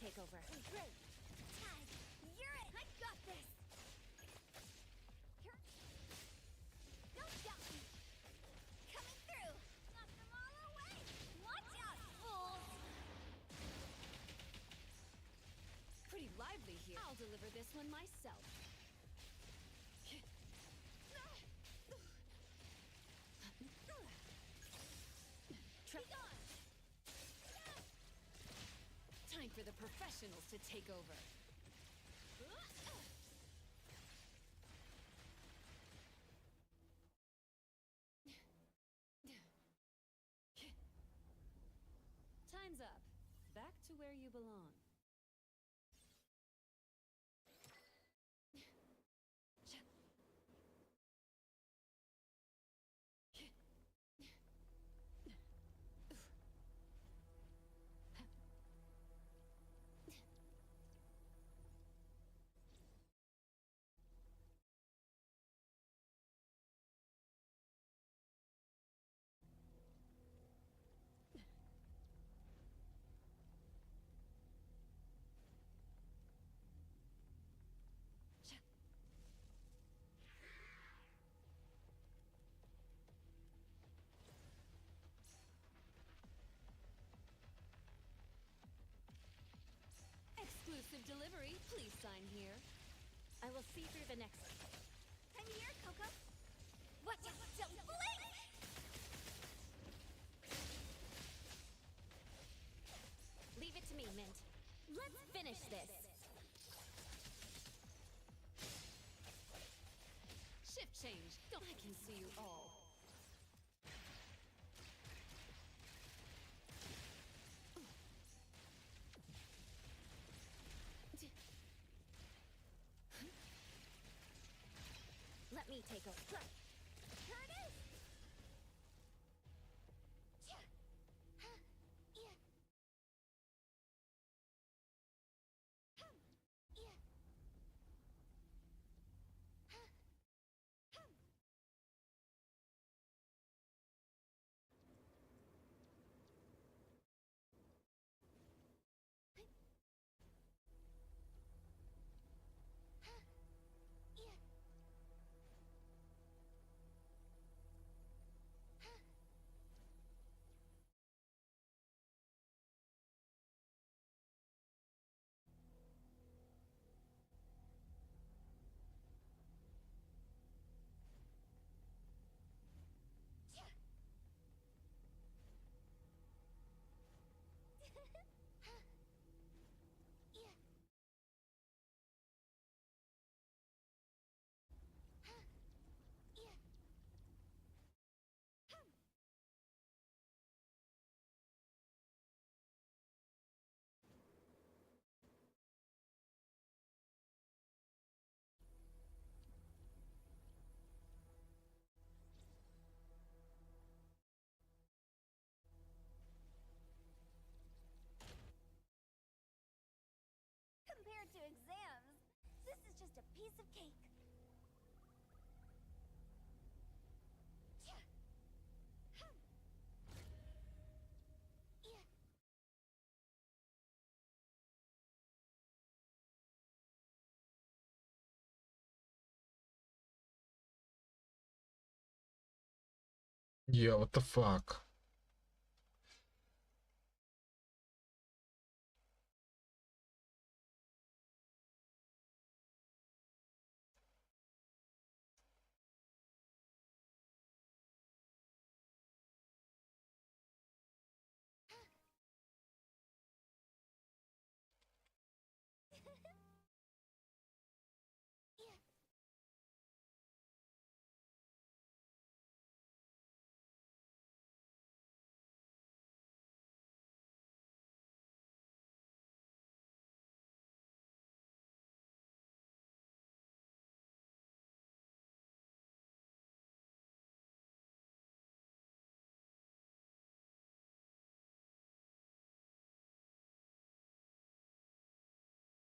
take over. Great. Tag, you're it. I got this. Here. Don't doubt me. Coming through. Knock them all away. Watch out, fools. Pretty lively here. I'll deliver this one myself. Time for the professionals to take over. Time's up. Back to where you belong. Exclusive delivery. Please sign here. I will see through the next one. Come here, Coco. Watch out! Don't blink! Leave it to me, Mint. Let's finish this. Shift change. Don't I can see you all. Let me take over. Here it is! Compared to exams, this is just a piece of cake. Yeah, what the fuck?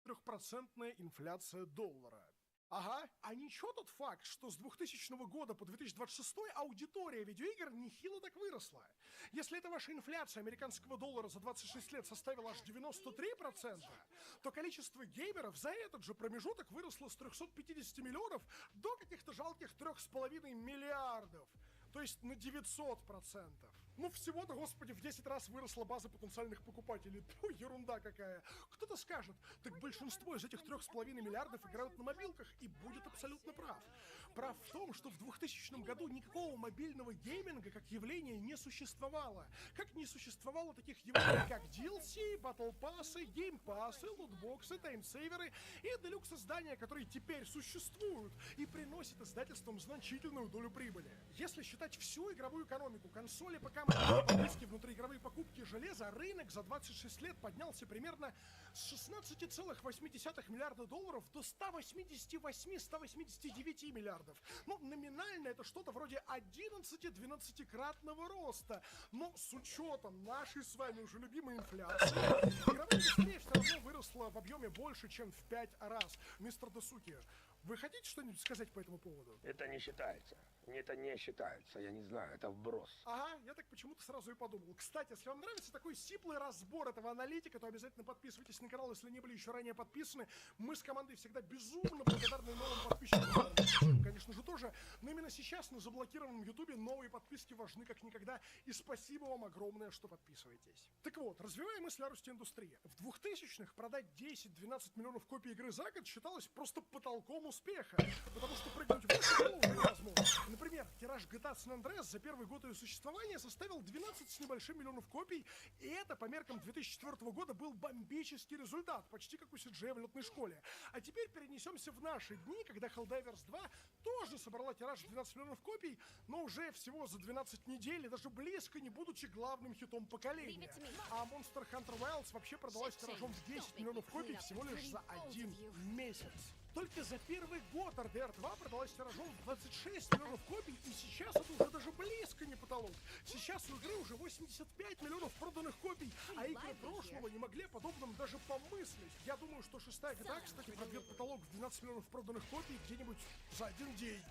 Трехпроцентная инфляция доллара. Ага, а ничего тот факт, что с 2000 года по 2026 аудитория видеоигр нехило так выросла. Если это ваша инфляция американского доллара за 26 лет составила аж 93%, то количество геймеров за этот же промежуток выросло с 350 миллионов до каких-то жалких 3,5 миллиардов. То есть на 900%. Ну всего-то, господи, в 10 раз выросла база потенциальных покупателей. Тьфу, ерунда какая. Кто-то скажет, так большинство из этих 3,5 миллиардов играют на мобилках, и будет абсолютно прав. Прав в том, что в 2000 году никакого мобильного гейминга как явления не существовало. Как не существовало таких явлений, как DLC, Battle Pass'ы, геймпассы, лутбоксы, таймсейверы и делюкс-издания, которые теперь существуют и приносят издательствам значительную долю прибыли. Если считать всю игровую экономику, консоли, ПК, мобильные подписки, внутриигровые покупки и железа, рынок за 26 лет поднялся примерно с 16,8 миллиарда долларов до 188-189 миллиардов. Ну, номинально это что-то вроде 11-12-кратного роста. Но с учетом нашей с вами уже любимой инфляции, игровая индустрия все равно выросла в объеме больше, чем в 5 раз. Мистер Досуки, вы хотите что-нибудь сказать по этому поводу? Это не считается. Это не считается, я не знаю, это вброс. Ага, я так почему-то сразу и подумал. Кстати, если вам нравится такой сиплый разбор этого аналитика, то обязательно подписывайтесь на канал, если не были еще ранее подписаны. Мы с командой всегда безумно благодарны новым подписчикам. Конечно же, тоже. Но именно сейчас на заблокированном ютубе новые подписки важны как никогда. И спасибо вам огромное, что подписываетесь. Так вот, развивая мысль о росте индустрии. В 2000-х продать 10-12 миллионов копий игры за год считалось просто потолком успеха. Потому что прыгнуть выше было уже невозможно. Например, тираж GTA San Andreas за первый год ее существования составил 12 с небольшим миллионов копий, и это по меркам 2004 года был бомбический результат, почти как у CJ в летной школе. А теперь перенесемся в наши дни, когда Helldivers 2 тоже собрала тираж 12 миллионов копий, но уже всего за 12 недель, и даже близко не будучи главным хитом поколения. А Monster Hunter Wilds вообще продалась тиражом в 10 миллионов копий всего лишь за 1 месяц. Только за первый год RDR 2 продалась тиражом в 26 миллионов копий, и сейчас это уже даже близко не потолок. Сейчас у игры уже 85 миллионов проданных копий, а игры прошлого не могли о подобном даже помыслить. Я думаю, что 6-я GTA, кстати, пробьет потолок в 12 миллионов проданных копий где-нибудь за один день.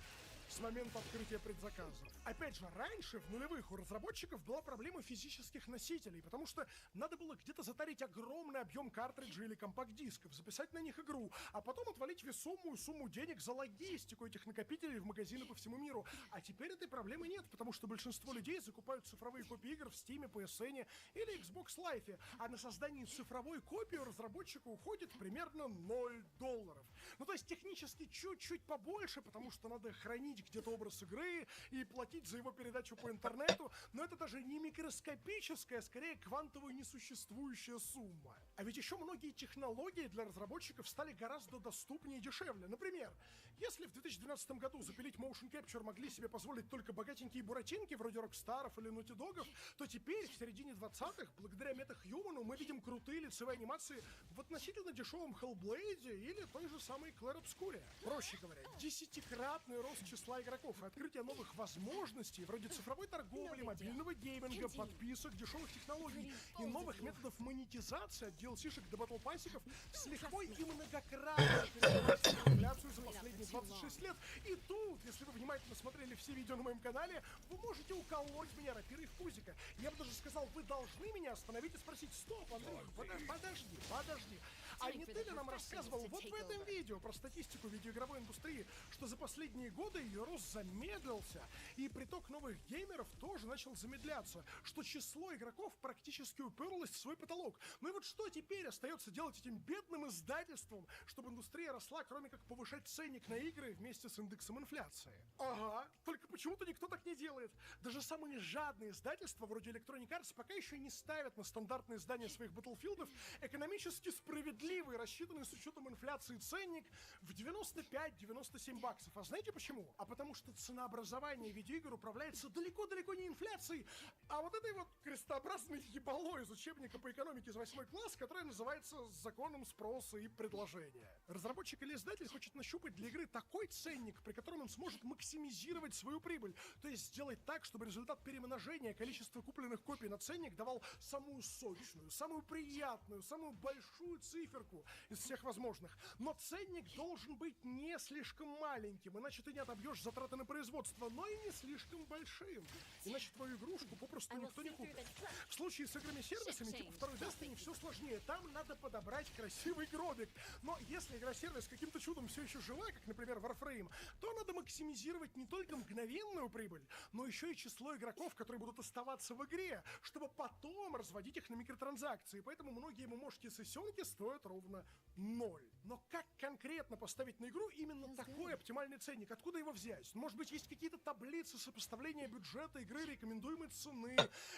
С момента открытия предзаказов. Опять же, раньше, в нулевых, у разработчиков была проблема физических носителей, потому что надо было где-то затарить огромный объем картриджей или компакт-дисков, записать на них игру, а потом отвалить весомую сумму денег за логистику этих накопителей в магазины по всему миру. А теперь этой проблемы нет, потому что большинство людей закупают цифровые копии игр в Steam, PSN или Xbox Live, а на создание цифровой копии у разработчика уходит примерно $0. Ну, то есть технически чуть-чуть побольше, потому что надо хранить где-то образ игры и платить за его передачу по интернету, но это даже не микроскопическая, а скорее квантовая несуществующая сумма. А ведь еще многие технологии для разработчиков стали гораздо доступнее и дешевле. Например, если в 2012 году запилить motion capture могли себе позволить только богатенькие буратинки вроде Rockstar'ов или Naughty Dog'ов, то теперь, в середине 20-х, благодаря MetaHuman'у, мы видим крутые лицевые анимации в относительно дешевом Hellblade или той же самой Clair Obscura. Проще говоря, 10-кратный рост числа игроков и открытие новых возможностей вроде цифровой торговли, мобильного гейминга, подписок, дешевых технологий и новых методов монетизации от DLC-шек до батл-пассиков с лихвой и многократно перерывает инфляцию за последние 26 лет. И тут, если вы внимательно смотрели все видео на моем канале, вы можете уколоть меня рапирой в пузико. Я бы даже сказал, вы должны меня остановить и спросить: стоп, Андрюх, подожди. А не ты ли нам рассказывал вот в этом видео про статистику видеоигровой индустрии, что за последние годы ее рост замедлился, и приток новых геймеров тоже начал замедляться, что число игроков практически уперлось в свой потолок. Ну и вот что теперь остается делать этим бедным издательством, чтобы индустрия росла, кроме как повышать ценник на игры вместе с индексом инфляции? Ага, только почему-то никто так не делает. Даже самые жадные издательства, вроде Electronic Arts, пока еще не ставят на стандартные издания своих Battlefield'ов экономически справедливый, рассчитанный с учетом инфляции ценник в 95-97 баксов. А знаете почему? А потому что ценообразование видеоигр управляется далеко-далеко не инфляцией, А вот этой вот крестообразной ебало из учебника по экономике за 8 класс, которая называется «Законом спроса и предложения». Разработчик или издатель хочет нащупать для игры такой ценник, при котором он сможет максимизировать свою прибыль, то есть сделать так, чтобы результат перемножения количества купленных копий на ценник давал самую сочную, самую приятную, самую большую циферку из всех возможных. Но ценник должен быть не слишком маленьким, иначе ты не отобьешь затраты на производство, но и не слишком большим, иначе твою игрушку попросту никто не купит. В случае с играми-сервисами, типа второй Destiny, все сложнее. Там надо подобрать красивый гробик. Но если игра-сервис каким-то чудом все еще жива, как, например, Warframe, то надо максимизировать не только мгновенную прибыль, но еще и число игроков, которые будут оставаться в игре, чтобы потом разводить их на микротранзакции. Поэтому многие ММОшки-сессионки стоят ровно 0. Но как конкретно поставить на игру именно такой оптимальный ценник? Откуда его взять? Может быть, есть какие-то таблицы сопоставления бюджета игры, рекомендуемой цены,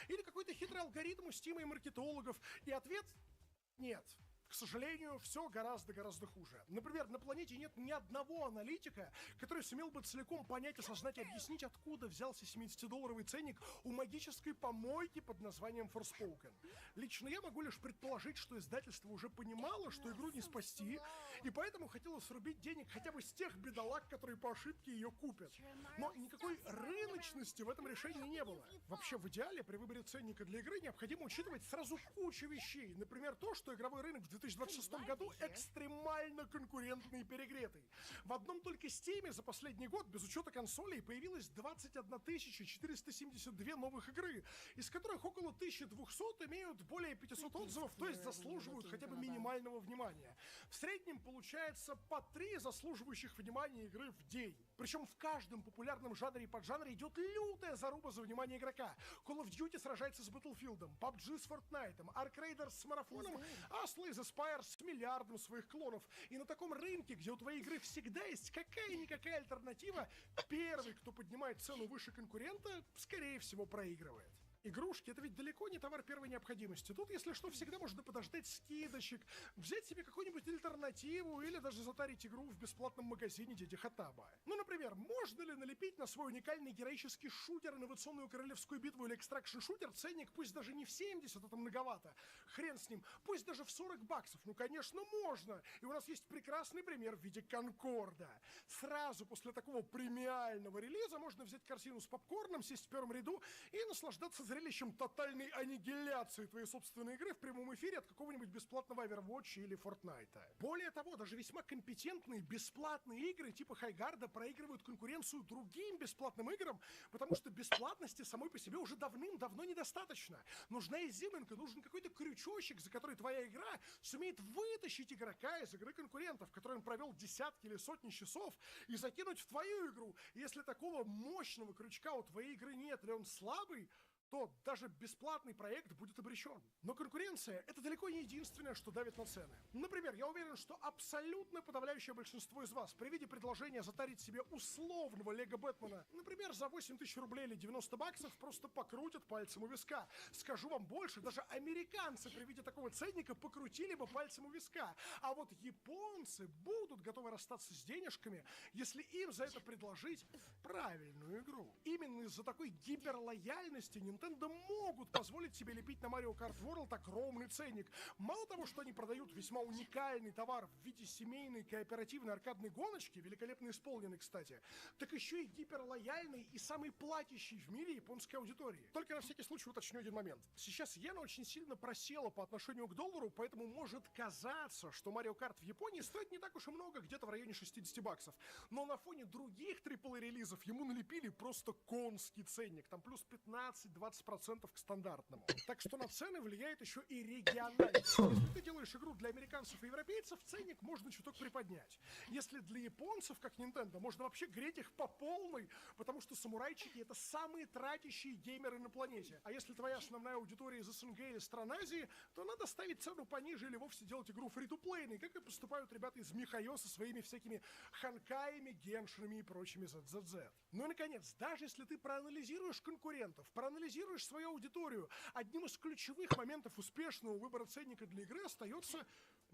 или какой-то хитрый алгоритм у Steam и маркетологов? И ответ — нет. К сожалению, все гораздо-гораздо хуже. Например, на планете нет ни одного аналитика, который сумел бы целиком понять, осознать и объяснить, откуда взялся 70-долларовый ценник у магической помойки под названием Forspoken. Лично я могу лишь предположить, что издательство уже понимало, что игру не спасти, и поэтому хотело срубить денег хотя бы с тех бедолаг, которые по ошибке ее купят. Но никакой рыночности в этом решении не было. Вообще, в идеале, при выборе ценника для игры необходимо учитывать сразу кучу вещей. Например, то, что игровой рынок в 2026 году экстремально конкурентный и перегретый. В одном только Steam за последний год, без учета консолей, появилось 21 472 новых игры, из которых около 1200 имеют более 500 отзывов, то есть заслуживают хотя бы минимального внимания. В среднем получается по 3 заслуживающих внимания игры в день. Причем в каждом популярном жанре и поджанре идет лютая заруба за внимание игрока. Call of Duty сражается с Battlefield, PUBG с Fortnite, Ark Raiders с марафоном, а Slay the Spire с миллиардом своих клонов. И на таком рынке, где у твоей игры всегда есть какая-никакая альтернатива, первый, кто поднимает цену выше конкурента, скорее всего, проигрывает. Игрушки — это ведь далеко не товар первой необходимости. Тут, если что, всегда можно подождать скидочек, взять себе какую-нибудь альтернативу или даже затарить игру в бесплатном магазине дяди Хаттаба. Ну, например, можно ли налепить на свой уникальный героический шутер, инновационную королевскую битву или экстракшн-шутер ценник, пусть даже не в 70, это многовато, хрен с ним, пусть даже в $40? Ну, конечно, можно. И у нас есть прекрасный пример в виде Конкорда. Сразу после такого премиального релиза можно взять корзину с попкорном, сесть в первом ряду и наслаждаться зрелищем тотальной аннигиляции твоей собственной игры в прямом эфире от какого-нибудь бесплатного Overwatch или Fortnite. Более того, даже весьма компетентные бесплатные игры типа Хайгарда проигрывают конкуренцию другим бесплатным играм, потому что бесплатности самой по себе уже давным-давно недостаточно. Нужна изюминка, нужен какой-то крючочек, за который твоя игра сумеет вытащить игрока из игры конкурентов, в которой он провел десятки или сотни часов, и закинуть в твою игру. И если такого мощного крючка у твоей игры нет, или он слабый, то даже бесплатный проект будет обречен. Но конкуренция — это далеко не единственное, что давит на цены. Например, я уверен, что абсолютно подавляющее большинство из вас при виде предложения затарить себе условного Лего Бэтмена, например, за 8000 рублей или $90, просто покрутят пальцем у виска. Скажу вам больше, даже американцы при виде такого ценника покрутили бы пальцем у виска. А вот японцы будут готовы расстаться с денежками, если им за это предложить правильную игру. Именно из-за такой гиперлояльности Nintendo могут позволить себе лепить на Mario Kart World огромный ценник. Мало того, что они продают весьма уникальный товар в виде семейной кооперативной аркадной гоночки, великолепно исполненной, кстати, так еще и гиперлояльный и самый платящий в мире японской аудитории. Только на всякий случай уточню один момент. Сейчас иена очень сильно просела по отношению к доллару, поэтому может казаться, что Mario Kart в Японии стоит не так уж и много, где-то в районе $60. Но на фоне других AAA-релизов ему налепили просто конский ценник. Там плюс 15-20% к стандартному. Так что на цены влияет еще и региональность. Если ты делаешь игру для американцев и европейцев, ценник можно чуток приподнять. Если для японцев, как Nintendo, можно вообще греть их по полной, потому что самурайчики — это самые тратящие геймеры на планете. А если твоя основная аудитория из СНГ или стран Азии, то надо ставить цену пониже или вовсе делать игру фри-то-плейной, как и поступают ребята из Михайо со своими всякими ханкаями, геншинами и прочими ZZZ. Ну и, наконец, даже если ты проанализируешь конкурентов, проанализируешь свою аудиторию, одним из ключевых моментов успешного выбора ценника для игры остается,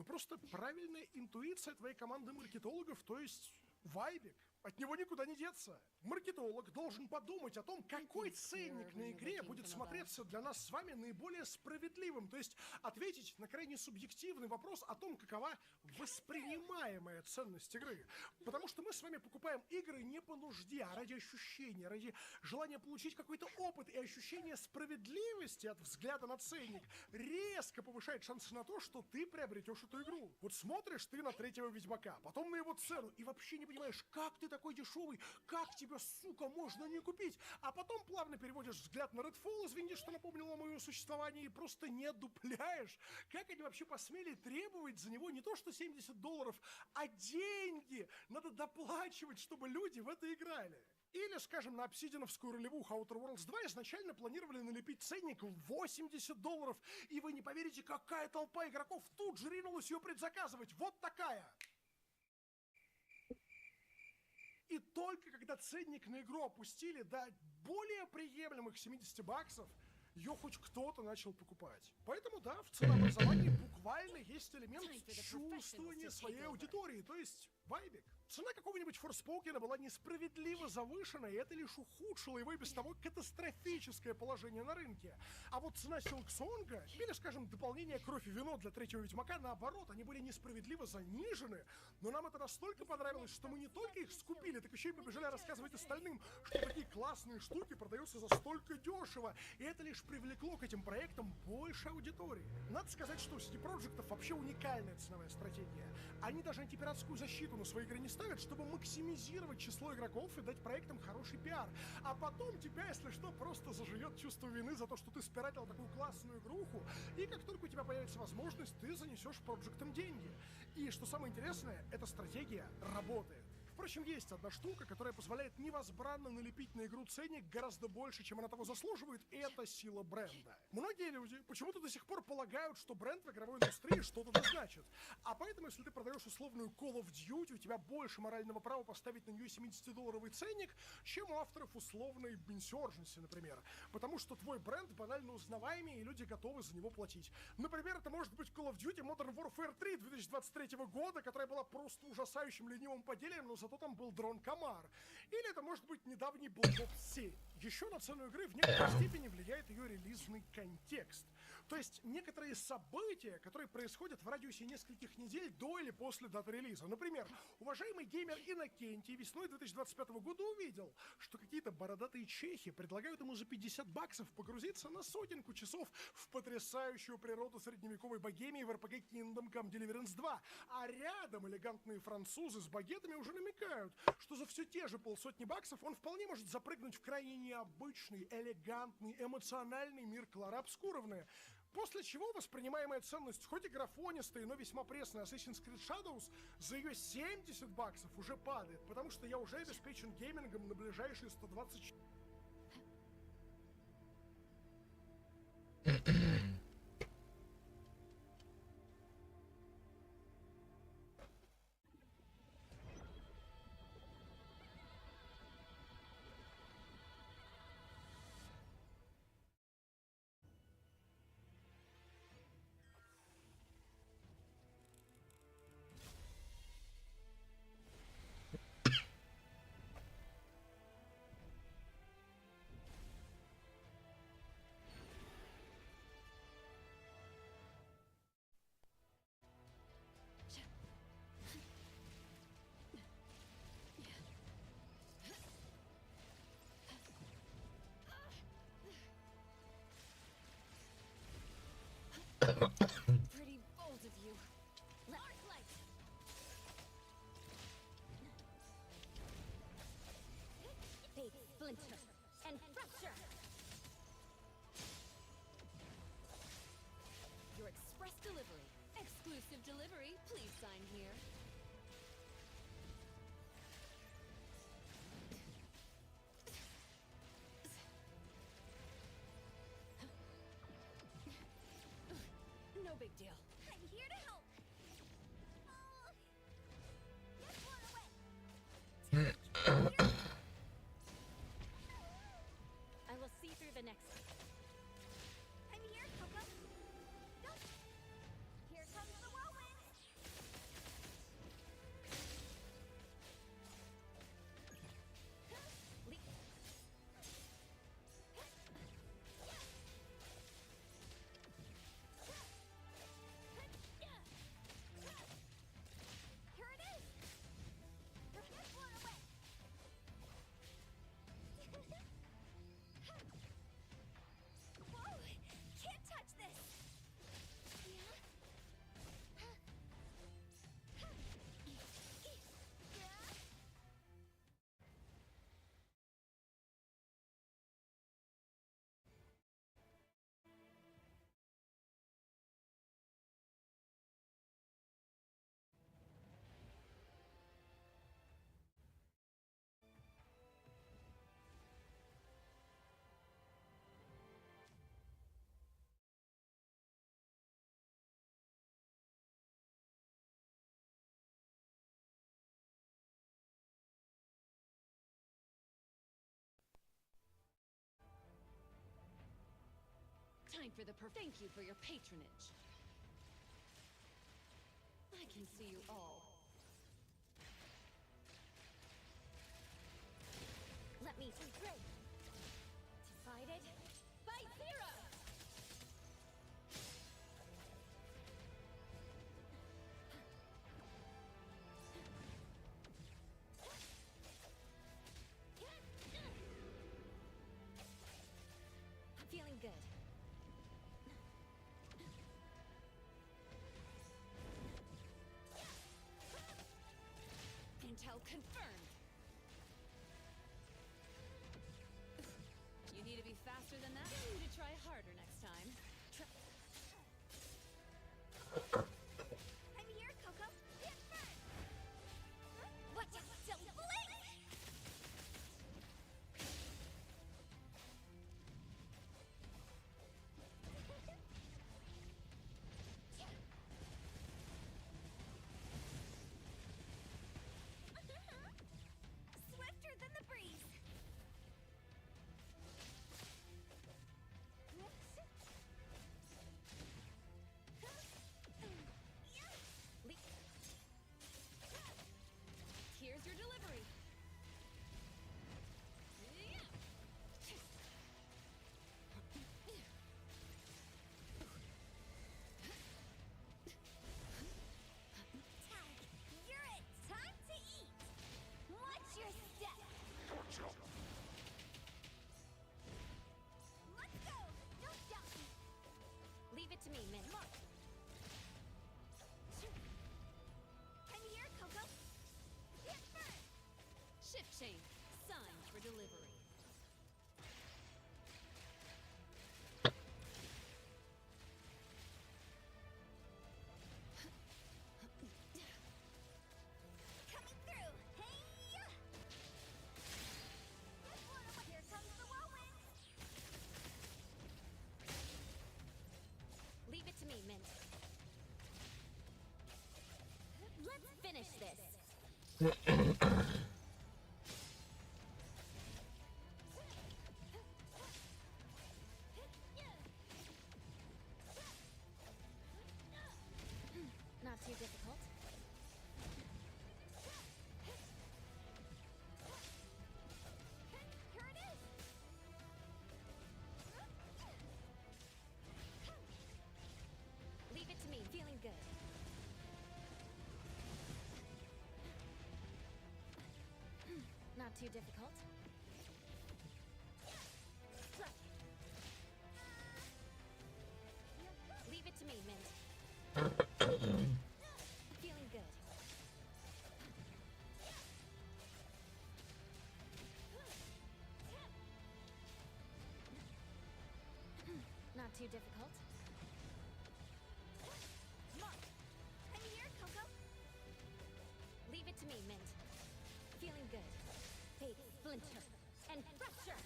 просто правильная интуиция твоей команды маркетологов, то есть вайбик. От него никуда не деться. Маркетолог должен подумать о том, какой ценник на игре будет смотреться для нас с вами наиболее справедливым. То есть ответить на крайне субъективный вопрос о том, какова воспринимаемая ценность игры. Потому что мы с вами покупаем игры не по нужде, а ради ощущения, ради желания получить какой-то опыт, и ощущение справедливости от взгляда на ценник резко повышает шансы на то, что ты приобретешь эту игру. Вот смотришь ты на третьего Ведьмака, потом на его цену, и вообще не понимаешь, как ты такой дешевый, как тебя, сука, можно не купить, а потом плавно переводишь взгляд на Redfall, извини, что напомнил о моем существовании, и просто не дупляешь, как они вообще посмели требовать за него не то что $70, а деньги надо доплачивать, чтобы люди в это играли. Или, скажем, на обсидиановскую ролевуху Outer Worlds 2 изначально планировали налепить ценник в $80, и вы не поверите, какая толпа игроков тут же ринулась ее предзаказывать. Вот такая! И только когда ценник на игру опустили до более приемлемых $70, ее хоть кто-то начал покупать. Поэтому, да, в ценообразовании буквально есть элемент чувствования своей аудитории, то есть вайбик. Цена какого-нибудь Форспокена была несправедливо завышена, и это лишь ухудшило его и без того катастрофическое положение на рынке. А вот цена Силксонга, или, скажем, дополнение Кровь и Вино для третьего Ведьмака, наоборот, они были несправедливо занижены, но нам это настолько понравилось, что мы не только их скупили, так еще и побежали рассказывать остальным, что такие классные штуки продаются за столько дешево, и это лишь привлекло к этим проектам больше аудитории. Надо сказать, что у CD Projekt'ов вообще уникальная ценовая стратегия. Они даже антипиратскую защиту на свои игры не ставят, чтобы максимизировать число игроков и дать проектам хороший пиар. А потом тебя, если что, просто заживет чувство вины за то, что ты спиратил такую классную игруху, и как только у тебя появится возможность, ты занесешь проектам деньги. И что самое интересное, эта стратегия работает. Впрочем, есть одна штука, которая позволяет невозбранно налепить на игру ценник гораздо больше, чем она того заслуживает, и это сила бренда. Многие люди почему-то до сих пор полагают, что бренд в игровой индустрии что-то да значит. А поэтому, если ты продаешь условную Call of Duty, у тебя больше морального права поставить на нее $70 ценник, чем у авторов условной Insurgency, например. Потому что твой бренд банально узнаваемый, и люди готовы за него платить. Например, это может быть Call of Duty Modern Warfare 3 2023 года, которая была просто ужасающим ленивым поделием, но зато там был дрон Комар. Или это может быть недавний Black Ops 7. Еще на цену игры в некоторой степени влияет ее релизный контекст. То есть некоторые события, которые происходят в радиусе нескольких недель до или после даты релиза. Например, уважаемый геймер Иннокентий весной 2025 года увидел, что какие-то бородатые чехи предлагают ему за $50 погрузиться на сотенку часов в потрясающую природу средневековой богемии в RPG Kingdom Come Deliverance 2. А рядом элегантные французы с багетами уже намекают, что за все те же $50 он вполне может запрыгнуть в крайне необычный, элегантный, эмоциональный мир Клары Обскуровны. После чего воспринимаемая ценность, хоть и графонистая, но весьма пресная Assassin's Creed Shadows, за ее $70 уже падает, потому что я уже обеспечен геймингом на ближайшие 120... Pretty bold of you. Large light. Fate splinter and fracture. Your express delivery. Exclusive delivery. Please sign here. No big deal. I'm here to help. Oh. Get one away. I will see through the next one. I'm here, Coco. Go. Here comes the whirlwind. Time for the thank you for your patronage. I can see you all. Let me see. Great. Decided. Fight zero. I'm feeling good. Intel confirmed. You need to be faster than that. You need to try harder next time. I'm here, Coco. Hit first. What? Don't blink. Swifter than the breeze. Here's your delivery. Tag, you're it. Time to eat. Watch your step. Let's go. Don't doubt me. Leave it to me, Min. I'm here, Coco. Hit first. Shift change. Sign for delivery. Coming through. Hey-ya! Here comes the whirlwind. Leave it to me, Mint. Let's finish this. Not too difficult. Here it is. Leave it to me. Feeling good. Not too difficult. Leave it to me, Mint. Feeling good. Not too difficult. I'm here, Coco. Leave it to me, Mint. Feeling good. Fate splinter and fracture.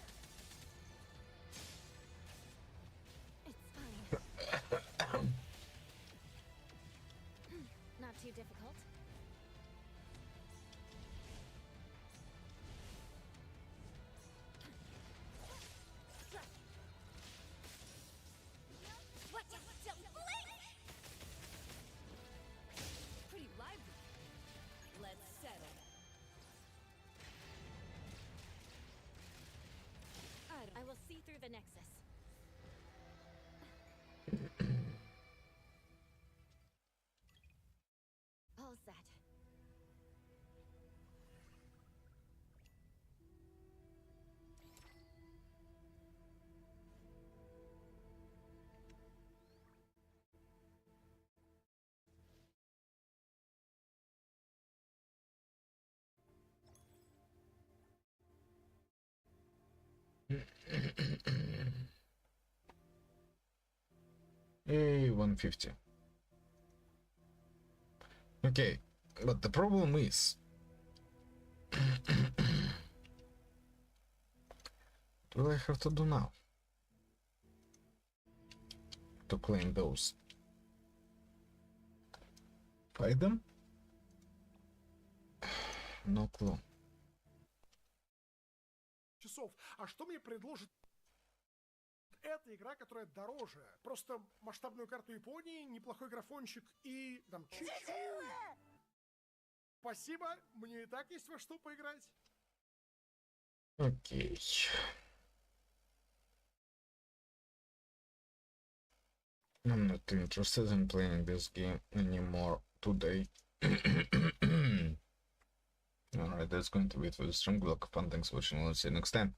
It's fine. Not too difficult. What? Don't blink. Pretty lively. Let's settle. I will see through the nexus. All set. Yay, 150. Okay, but the problem is... what do I have to do now? To claim those? Fight them? No clue. Часов. А что мне предложит это игра, которая дороже. Просто масштабную карту Японии, неплохой графончик и там чуть-чуть. Спасибо, мне и так есть во что поиграть. Окей. I'm not interested in playing this game anymore today. Alright, that's going to be it for the stream. Good luck, fun, thanks for watching. I'll see you next time.